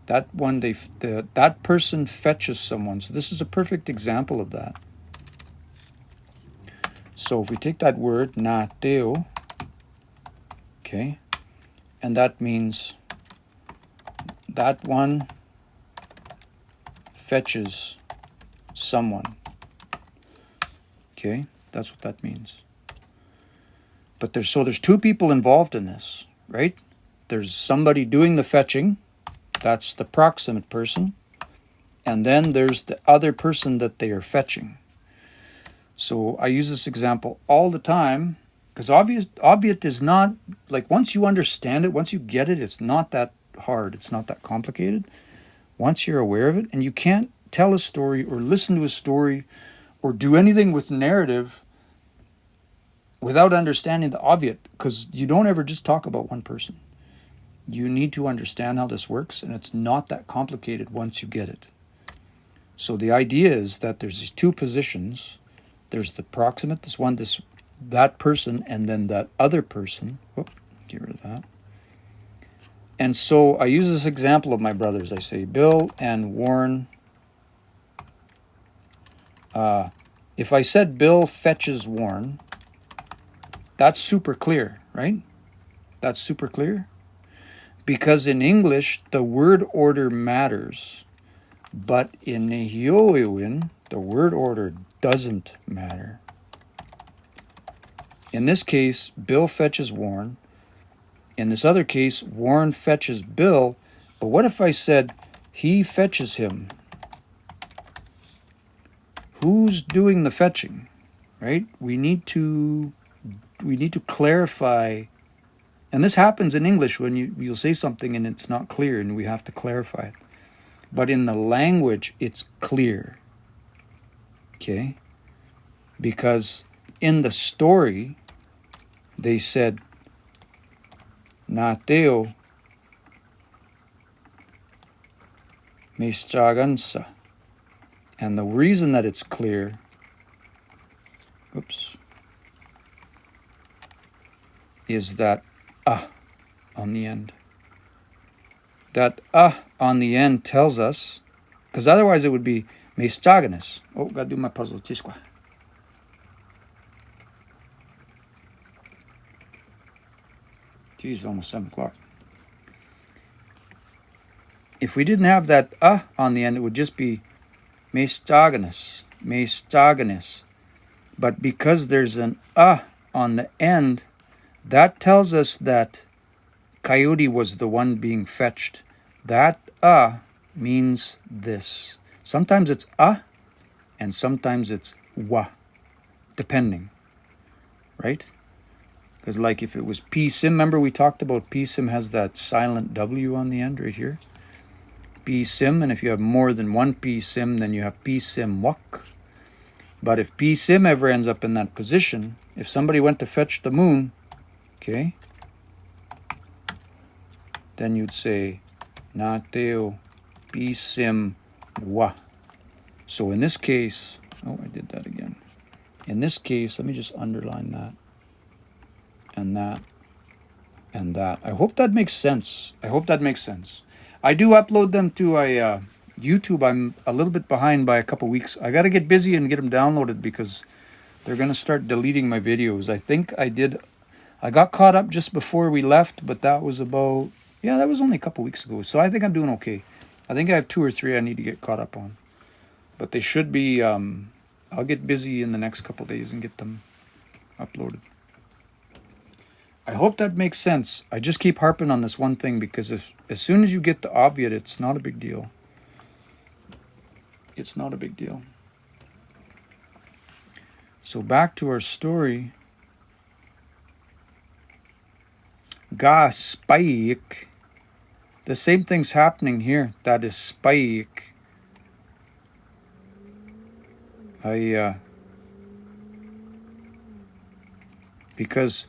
That one, that person fetches someone. So this is a perfect example of that. So if we take that word, nateo, okay, and that means that one fetches someone. Okay, that's what that means. But there's two people involved in this, right? There's somebody doing the fetching. That's the proximate person. And then there's the other person that they are fetching. So I use this example all the time because obviate is not, like, once you understand it, once you get it, it's not that hard. It's not that complicated. Once you're aware of it, and you can't tell a story or listen to a story or do anything with narrative without understanding the obviate, because you don't ever just talk about one person. You need to understand how this works, and it's not that complicated once you get it. So the idea is that there's these two positions. There's the proximate, that person, and then that other person. Whoop, get rid of that. And so I use this example of my brothers. I say Bill and Warren. If I said Bill fetches Warren, that's super clear, right? That's super clear. Because in English, the word order matters. But in Nihioewin, the word order doesn't matter. In this case, Bill fetches Warren. In this other case, Warren fetches Bill. But what if I said he fetches him? Who's doing the fetching, right? We need to clarify. And this happens in English when you'll say something and it's not clear and we have to clarify it. But in the language, it's clear. Okay? Because in the story, they said, Nateo Mistragansa. And the reason that it's clear, is that on the end. That on the end tells us, because otherwise it would be Mistraganus. Oh, gotta do my puzzle. Tisqua. Geez, almost 7 o'clock. If we didn't have that on the end, it would just be Mistraganus. Mistraganus. But because there's an on the end, that tells us that Coyote was the one being fetched. That means this. Sometimes it's and sometimes it's wa, depending, right? Because like if it was P-sim, remember we talked about P-sim has that silent W on the end right here. P-sim, and if you have more than one P-sim, then you have P-sim wak. But if P-sim ever ends up in that position, if somebody went to fetch the moon, okay, then you'd say Nateo P-sim wa. So in this case, I did that again. In this case, let me just underline that. And that. And that. I hope that makes sense. I hope that makes sense. I do upload them to a YouTube. I'm a little bit behind by a couple weeks. I got to get busy and get them downloaded because they're going to start deleting my videos. I think I got caught up just before we left, but that was about, that was only a couple weeks ago. So I think I'm doing okay. I think I have 2 or 3 I need to get caught up on. But they should be, I'll get busy in the next couple days and get them uploaded. I hope that makes sense. I just keep harping on this one thing because as soon as you get the obviate, it's not a big deal. It's not a big deal. So back to our story. Ga spike. The same thing's happening here. That is spike. Because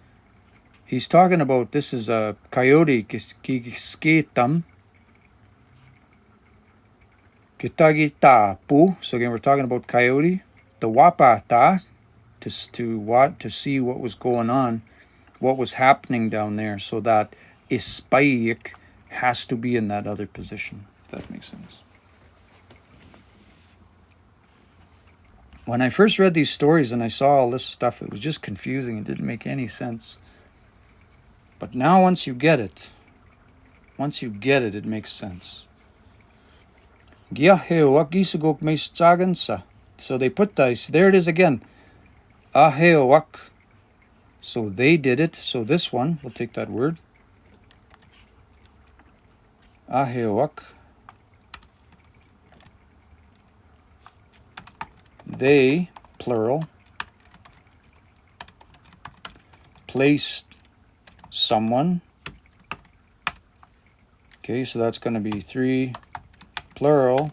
he's talking about, this is a coyote, kisketam, kitagitapu. So again, we're talking about coyote. The wapata, to see what was going on, what was happening down there. So that ispaic has to be in that other position, if that makes sense. When I first read these stories and I saw all this stuff, it was just confusing. It didn't make any sense. But now once you get it, it makes sense. So they put dice. There it is again. Aheowak. So they did it. So this one, we'll take that word. Ahewak. They, plural, placed someone. Okay, so that's going to be 3, plural,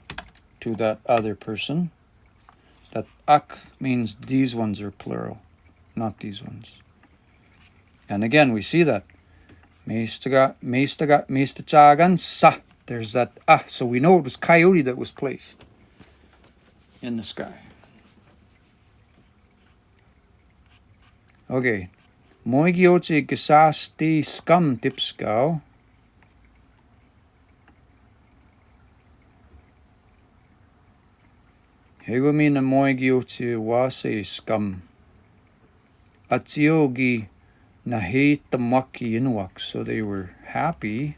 to that other person. That ak means these ones are plural, not these ones. And again, we see that. Meistachagan sa. There's that ah. So we know it was coyote that was placed in the sky. Okay. Moigiote gesasti scum tipskau. Hegomina moigiote wase scum. Atiogi nahetamaki inuak. So they were happy.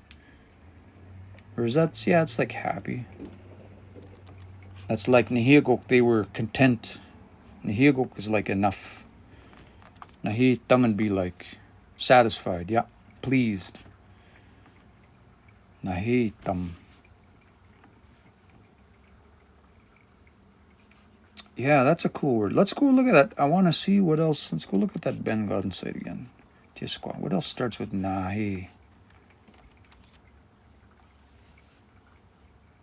Or is that, yeah, it's like happy. That's like nihigok, they were content. Nihigok is like enough. Nahitam would be like satisfied, yeah, pleased. Nahitam. Yeah, that's a cool word. Let's go look at that. I want to see what else. Let's go look at that Ben Garden site again. Tisqua. What else starts with nahi?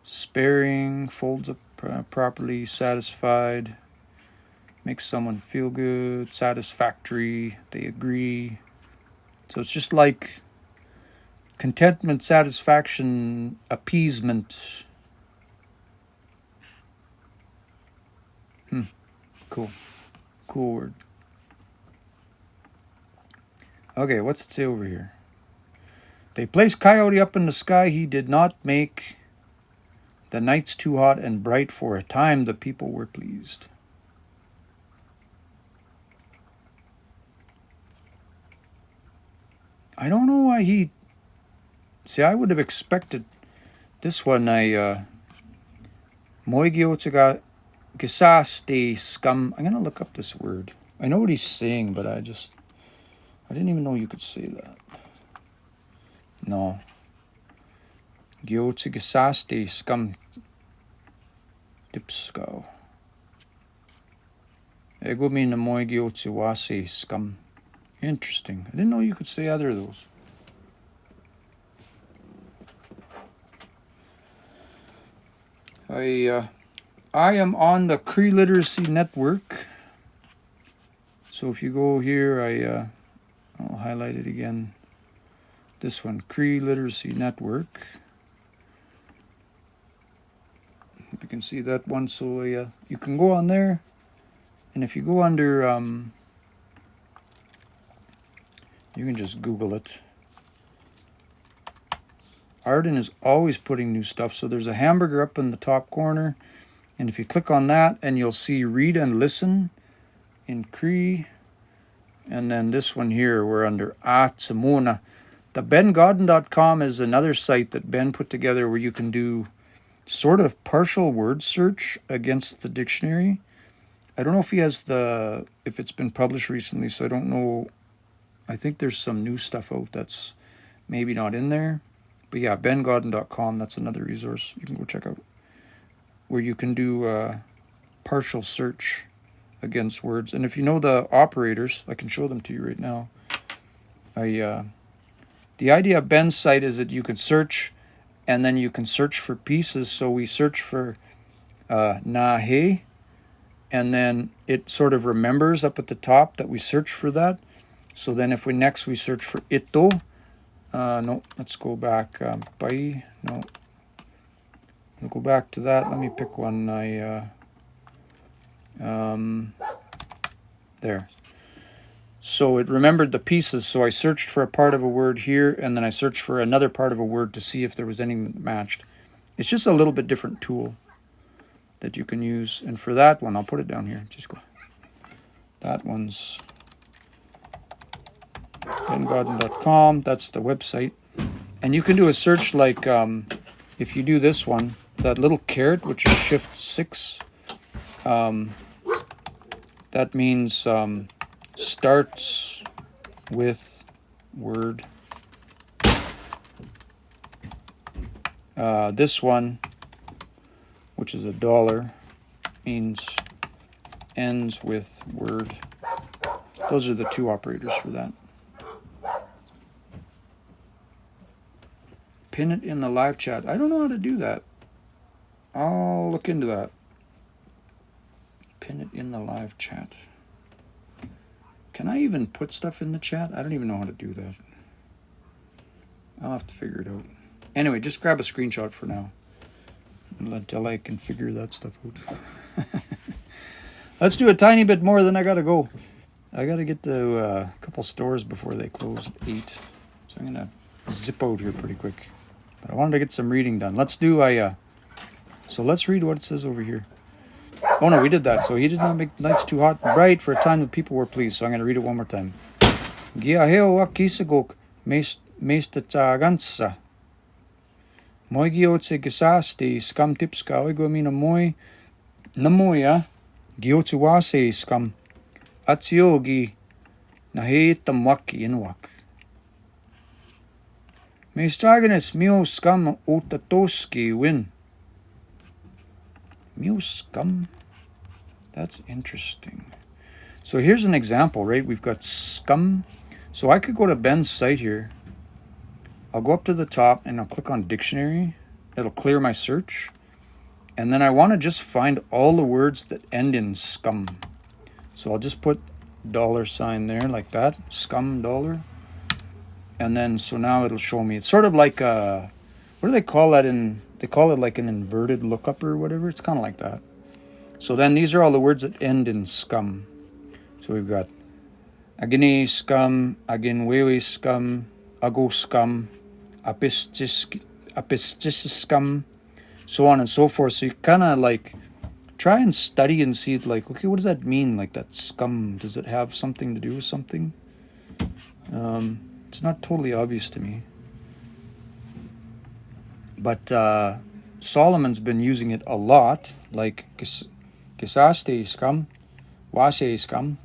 Sparing, folds up properly, satisfied, makes someone feel good, satisfactory, they agree. So it's just like contentment, satisfaction, appeasement. Cool. Cool word. Okay, what's it say over here? They placed Coyote up in the sky. He did not make the nights too hot and bright. For a time, the people were pleased. I don't know why he... See, I would have expected this one. Moigiotiga Gisaste scum. I'm going to look up this word. I know what he's saying, but I didn't even know you could say that. No. Giote Gisaste scum dipsko. Ego mi na moigiote wase scum. Interesting. I didn't know you could say either of those. I am on the Cree Literacy Network. So if you go here, I'll highlight it again. This one, Cree Literacy Network. If you can see that one, so you can go on there, and if you go under, you can just Google it. Arden is always putting new stuff. So there's a hamburger up in the top corner. And if you click on that, and you'll see read and listen in Cree. And then this one here, we're under Atsamona. The bengodden.com is another site that Ben put together where you can do sort of partial word search against the dictionary. I don't know if he has if it's been published recently, so I don't know. I think there's some new stuff out that's maybe not in there. But yeah, bengodden.com, that's another resource you can go check out, where you can do partial search against words. And if you know the operators, I can show them to you right now. The idea of Ben's site is that you can search, and then you can search for pieces. So we search for nahe, and then it sort of remembers up at the top that we search for that. So then if we search for ito, no, let's go back. Pai, no. We'll go back to that. Let me pick one. There. So it remembered the pieces. So I searched for a part of a word here, and then I searched for another part of a word to see if there was anything that matched. It's just a little bit different tool that you can use. And for that one, I'll put it down here. Just go. That one's bengodden.com. That's the website. And you can do a search like if you do this one, that little caret, which is shift 6, that means starts with word. This one, which is $1, means ends with word. Those are the two operators for that. Pin it in the live chat. I don't know how to do that. I'll look into that. Pin it in the live chat. Can I even put stuff in the chat? I don't even know how to do that. I'll have to figure it out. Anyway, just grab a screenshot for now until I can figure that stuff out. Let's do a tiny bit more, then I gotta go. I gotta get to a couple stores before they close at 8. So I'm gonna zip out here pretty quick. But I wanted to get some reading done. Let's do so let's read what it says over here. Oh no, we did that. So he did not make nights too hot and bright for a time that people were pleased. So I'm gonna read it one more time. Gia heo wa kisagok meista gansa. Moi giotse gisasti scum tipska oigomina moi namoya giotse wase scum atsiogi nahetam waki inwak. Meistragenes mio scum otatoski win. Mio scum? That's interesting. So here's an example, right? We've got scum. So I could go to Ben's site here. I'll go up to the top and I'll click on dictionary. It'll clear my search. And then I want to just find all the words that end in scum. So I'll just put $sign there like that. Scum dollar. And then, so now it'll show me. It's sort of like a, what do they call that in, they call it like an inverted lookup or whatever. It's kind of like that. So then these are all the words that end in scum. So we've got agini scum, aginwewe scum, ago scum, apistis scum, so on and so forth. So you kind of like try and study and see it like, okay, what does that mean? Like that scum, does it have something to do with something? It's not totally obvious to me. But Solomon's been using it a lot, like kisaste scum, wase scum,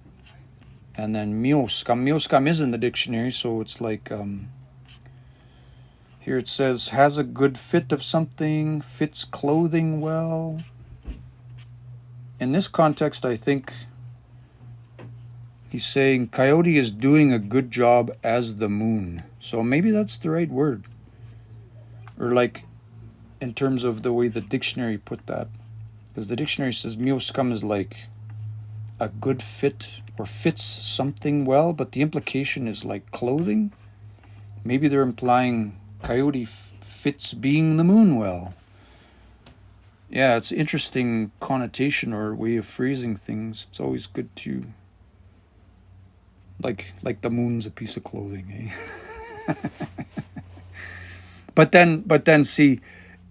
and then mio scum. Mio scum is in the dictionary, so it's like, here it says, has a good fit of something, fits clothing well. In this context, I think he's saying Coyote is doing a good job as the moon. So maybe that's the right word. Or like, in terms of the way the dictionary put that. Because the dictionary says mio scum is like a good fit or fits something well, but the implication is like clothing. Maybe they're implying Coyote fits being the moon well. Yeah, it's interesting connotation or way of phrasing things. It's always good to, like the moon's a piece of clothing, eh? But then see,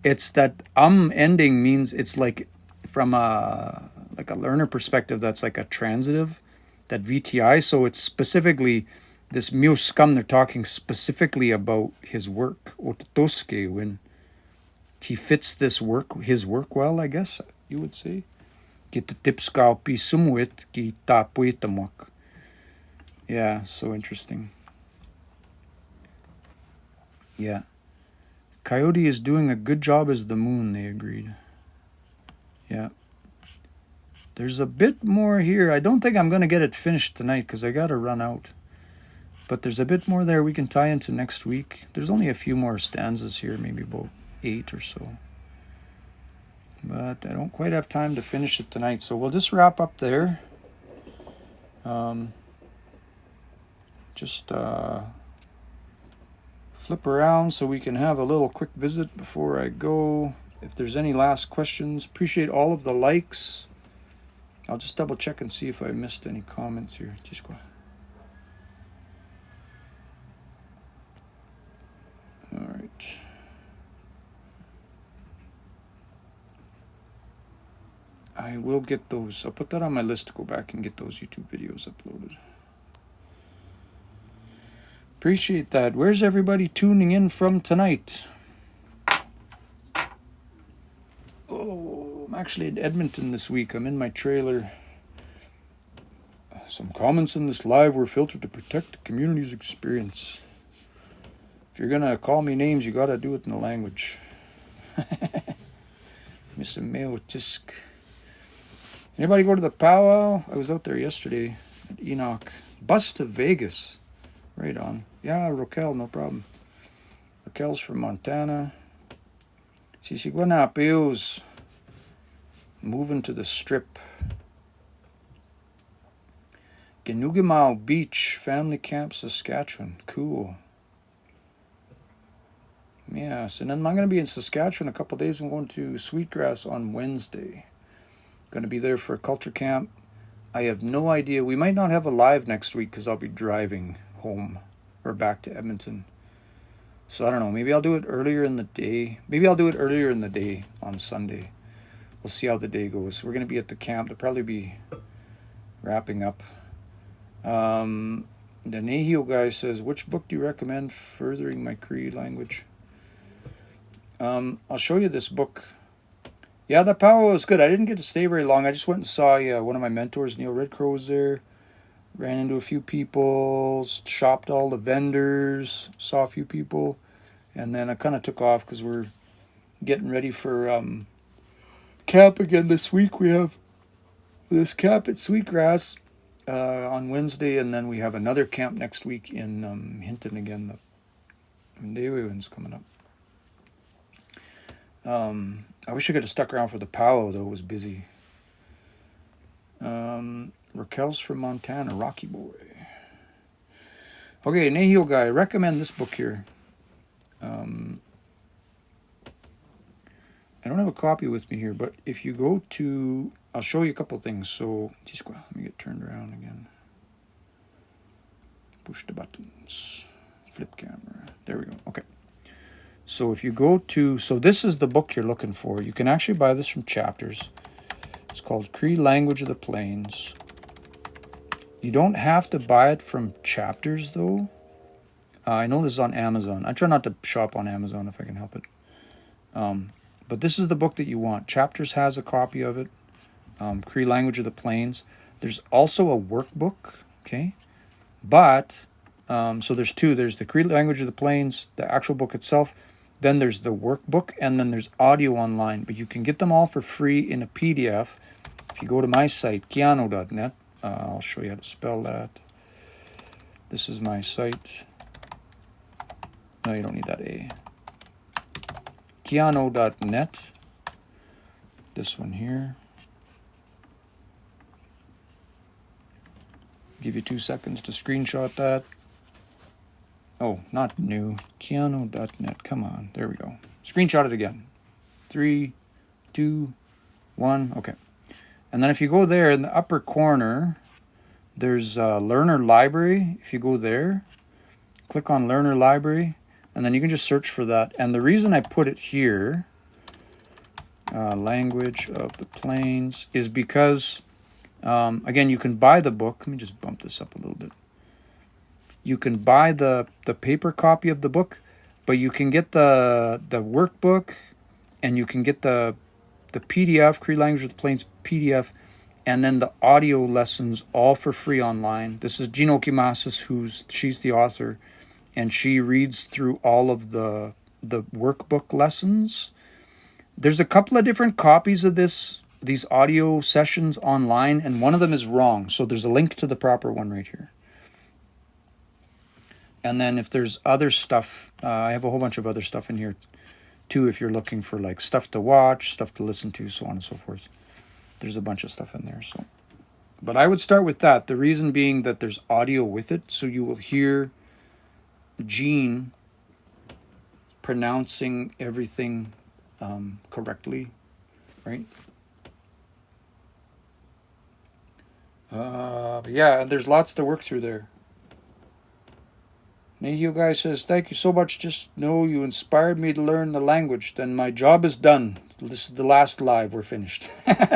it's that ending means it's like from a learner perspective, that's like a transitive, that VTI. So it's specifically this mio scum, they're talking specifically about his work, otatoske, when he fits this work, his work well, I guess you would say. Yeah, so interesting. Yeah. Coyote is doing a good job as the moon, they agreed. Yeah. There's a bit more here. I don't think I'm going to get it finished tonight because I got to run out. But there's a bit more there we can tie into next week. There's only a few more stanzas here, maybe about 8 or so. But I don't quite have time to finish it tonight, so we'll just wrap up there. Just flip around so we can have a little quick visit before I go. If there's any last questions, appreciate all of the likes. I'll just double check and see if I missed any comments here. Just go. All right. I will get those. I'll put that on my list to go back and get those YouTube videos uploaded. Appreciate that. Where's everybody tuning in from tonight? Oh, I'm actually in Edmonton this week. I'm in my trailer. Some comments in this live were filtered to protect the community's experience. If you're going to call me names, you got to do it in the language. Mr. Mayo Tisk. Anybody go to the powwow? I was out there yesterday at Enoch. Bus to Vegas. Right on. Yeah, Raquel, no problem. Raquel's from Montana. Sisiguanapeos. Moving to the Strip. Ganugimau Beach, Family Camp, Saskatchewan. Cool. Yes, and then I'm going to be in Saskatchewan a couple days. I'm going to Sweetgrass on Wednesday. Going to be there for a culture camp. I have no idea. We might not have a live next week because I'll be driving home or back to Edmonton. So I don't know. Maybe I'll do it earlier in the day. Maybe I'll do it earlier in the day on Sunday. We'll see how the day goes. We're going to be at the camp. They'll probably be wrapping up. The Nahio guy says, which book do you recommend furthering my Cree language? I'll show you this book. Yeah, the powwow was good. I didn't get to stay very long. I just went and saw one of my mentors, Neil Redcrow, was there. Ran into a few people, shopped all the vendors, saw a few people, and then I kind of took off because we're getting ready for camp again this week. We have this camp at Sweetgrass on Wednesday, and then we have another camp next week in Hinton again. The Ndewewan's coming up. I wish I could have stuck around for the powwow, though. It was busy. Raquel's from Montana, Rocky Boy. Okay, Nahio guy, recommend this book here. I don't have a copy with me here, but if you go to, I'll show you a couple things. So, let me get turned around again. Push the buttons. Flip camera. There we go. Okay. So if you go to, so this is the book you're looking for. You can actually buy this from Chapters. It's called Cree Language of the Plains. You don't have to buy it from Chapters, though. I know this is on Amazon. I try not to shop on Amazon if I can help it. But this is the book that you want. Chapters has a copy of it. Cree Language of the Plains. There's also a workbook, okay? But, so there's two. There's the Cree Language of the Plains, the actual book itself. Then there's the workbook, and then there's audio online. But you can get them all for free in a PDF. If you go to my site, kiano.net, I'll show you how to spell that. This is my site. No, you don't need that A. Kiano.net. This one here. Give you 2 seconds to screenshot that. Oh, not new. Kiano.net. Come on. There we go. Screenshot it again. 3, 2, 1. Okay. And then if you go there in the upper corner, there's Learner Library. If you go there, click on Learner Library, and then you can just search for that. And the reason I put it here, Language of the Plains, is because, again, you can buy the book. Let me just bump this up a little bit. You can buy the paper copy of the book, but you can get the workbook, and you can get the PDF, Cree Language of the Plains PDF, and then the audio lessons all for free online. This is Gino Kimasis, she's the author, and she reads through all of the workbook lessons. There's a couple of different copies of these audio sessions online, and one of them is wrong. So there's a link to the proper one right here. And then if there's other stuff, I have a whole bunch of other stuff in here too, if you're looking for like stuff to watch, stuff to listen to, so on and so forth. There's a bunch of stuff in there. So, but I would start with that. The reason being that there's audio with it, so you will hear Jean pronouncing everything correctly, right? Yeah, there's lots to work through there. Nahio guy says, thank you so much. Just know you inspired me to learn the language. Then my job is done. This is the last live. We're finished.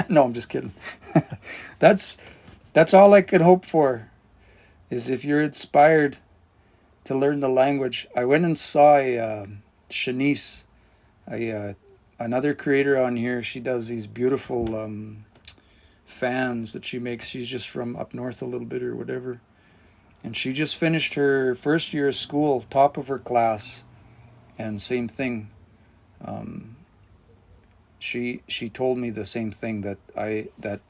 No, I'm just kidding. That's all I could hope for, is if you're inspired to learn the language. I went and saw Shanice, another creator on here. She does these beautiful fans that she makes. She's just from up north a little bit or whatever. And she just finished her first year of school, top of her class. And same thing. she told me the same thing, that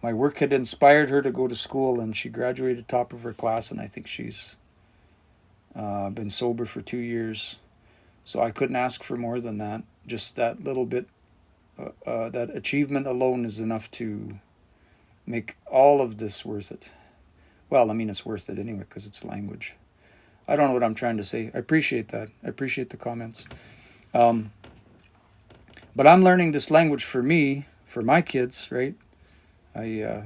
my work had inspired her to go to school, and she graduated top of her class, and I think she's been sober for 2 years. So I couldn't ask for more than that. Just that little bit, that achievement alone is enough to make all of this worth it. Well, I mean, it's worth it anyway because it's language. I don't know what I'm trying to say. I appreciate that. I appreciate the comments. But I'm learning this language for me, for my kids, right? To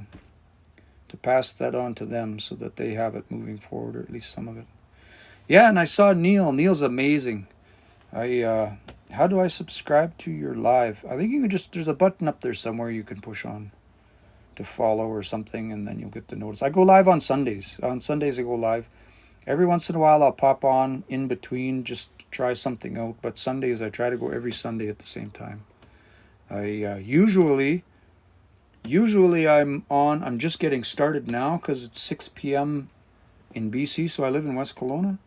pass that on to them so that they have it moving forward, or at least some of it. Yeah, and I saw Neil. Neil's amazing. How do I subscribe to your live? I think you can just, there's a button up there somewhere you can push on to follow or something, and then you'll get the notice. I go live on Sundays. On Sundays I go live. Every once in a while I'll pop on in between just to try something out, but Sundays I try to go every Sunday at the same time. Usually I'm just getting started now because it's 6 p.m. in BC, so I live in West Kelowna.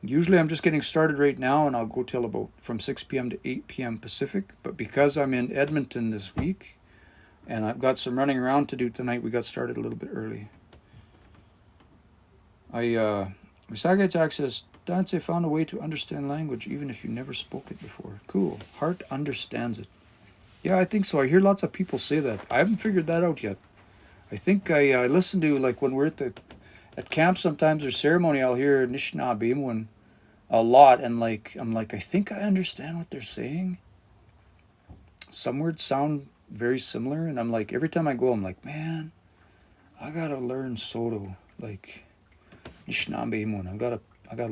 Usually I'm just getting started right now, and I'll go till about from 6 p.m. to 8 p.m. Pacific. But because I'm in Edmonton this week, and I've got some running around to do tonight, we got started a little bit early. Misagets access, Dante found a way to understand language even if you never spoke it before. Cool. Heart understands it. Yeah, I think so. I hear lots of people say that. I haven't figured that out yet. I think I listen to, like, when we're at camp sometimes or ceremony, I'll hear Nishnabemwan a lot, and I'm like, I think I understand what they're saying. Some words sound very similar, and I'm like, every time I go, I'm like, man, I gotta learn Soto, like Nishnabemwan. I gotta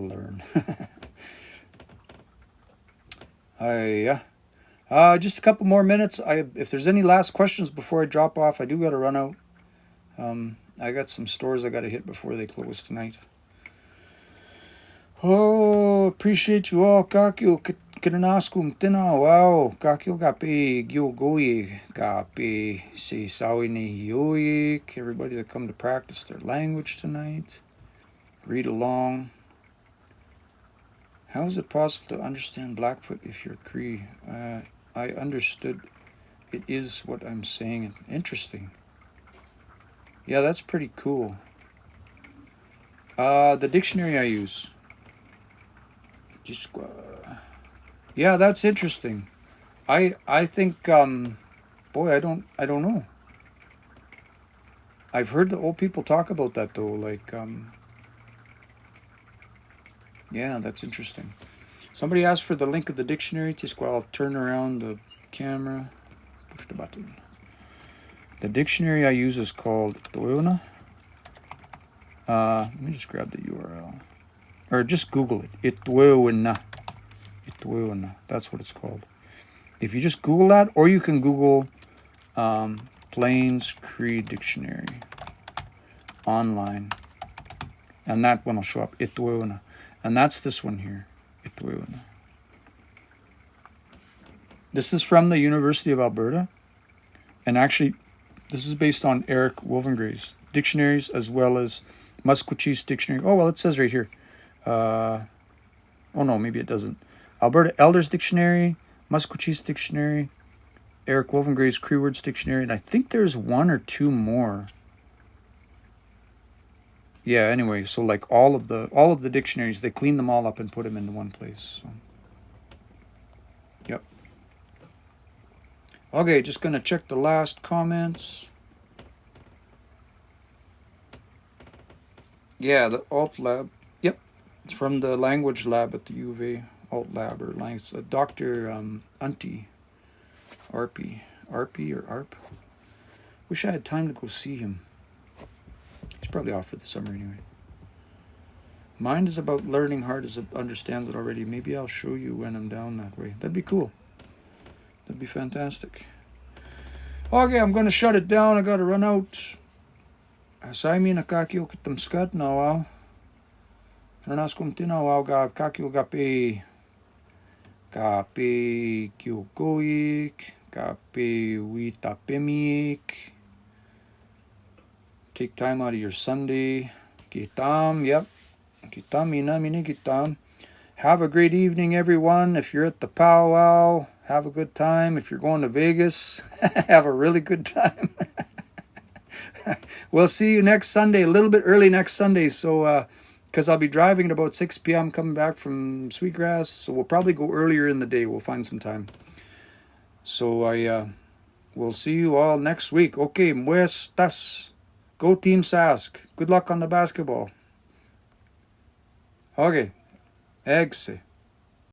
learn. Just a couple more minutes. If there's any last questions before I drop off, I do got to run out. I got some stores I got to hit before they close tonight. Oh, appreciate you all. Kakyo kinanaskum tina. Wow. Kakyo gapi gyogoyi gapi si sawini yoik. Everybody that come to practice their language tonight. Read along. How is it possible to understand Blackfoot if you're Cree? I understood. It is what I'm saying. Interesting. Yeah, that's pretty cool. The dictionary I use. Yeah, that's interesting. I think boy, I don't know. I've heard the old people talk about that though, like yeah, that's interesting. Somebody asked for the link of the dictionary. I'll turn around the camera. Push the button. The dictionary I use is called Itueuna. Let me just grab the URL. Or just Google it. Itueuna. Itueuna. That's what it's called. If you just Google that, or you can Google Plains Cree Dictionary online. And that one will show up. Itueuna. And that's this one here. Itueuna. This is from the University of Alberta. And actually, this is based on Eric Wovengray's dictionaries as well as Musqueam's dictionary. Oh, well, it says right here. Oh, no, maybe it doesn't. Alberta Elders Dictionary, Musqueam's dictionary, Eric Wovengray's Cree Words Dictionary, and I think there's one or two more. Yeah, anyway, so like all of the dictionaries, they clean them all up and put them into one place. So. Yep. Okay, just gonna check the last comments. Yeah, the alt lab. Yep, it's from the language lab at the U of A. Alt lab or language. Dr. Unti, Arpy or Arp. Wish I had time to go see him. He's probably off for the summer anyway. Mind is about learning, heart is understands it already. Maybe I'll show you when I'm down that way. That'd be cool. That'd be fantastic. Okay, I'm going to shut it down. I got to run out. Asaymi na kakyo kitam skat na wow. Nanas kum tinawaw ga kakyo gapi. Gapi kyukoik. Gapi witapemik. Take time out of your Sunday. Gitam, yep. Gitam, mina, mini gitam. Have a great evening, everyone. If you're at the powwow, Have a good time. If you're going to Vegas, have a really good time. We'll see you next Sunday, a little bit early next Sunday. So, because I'll be driving at about 6 p.m. coming back from Sweetgrass. So we'll probably go earlier in the day. We'll find some time. So we'll see you all next week. Okay, muestas. Go Team Sask. Good luck on the basketball. Okay. Eggs.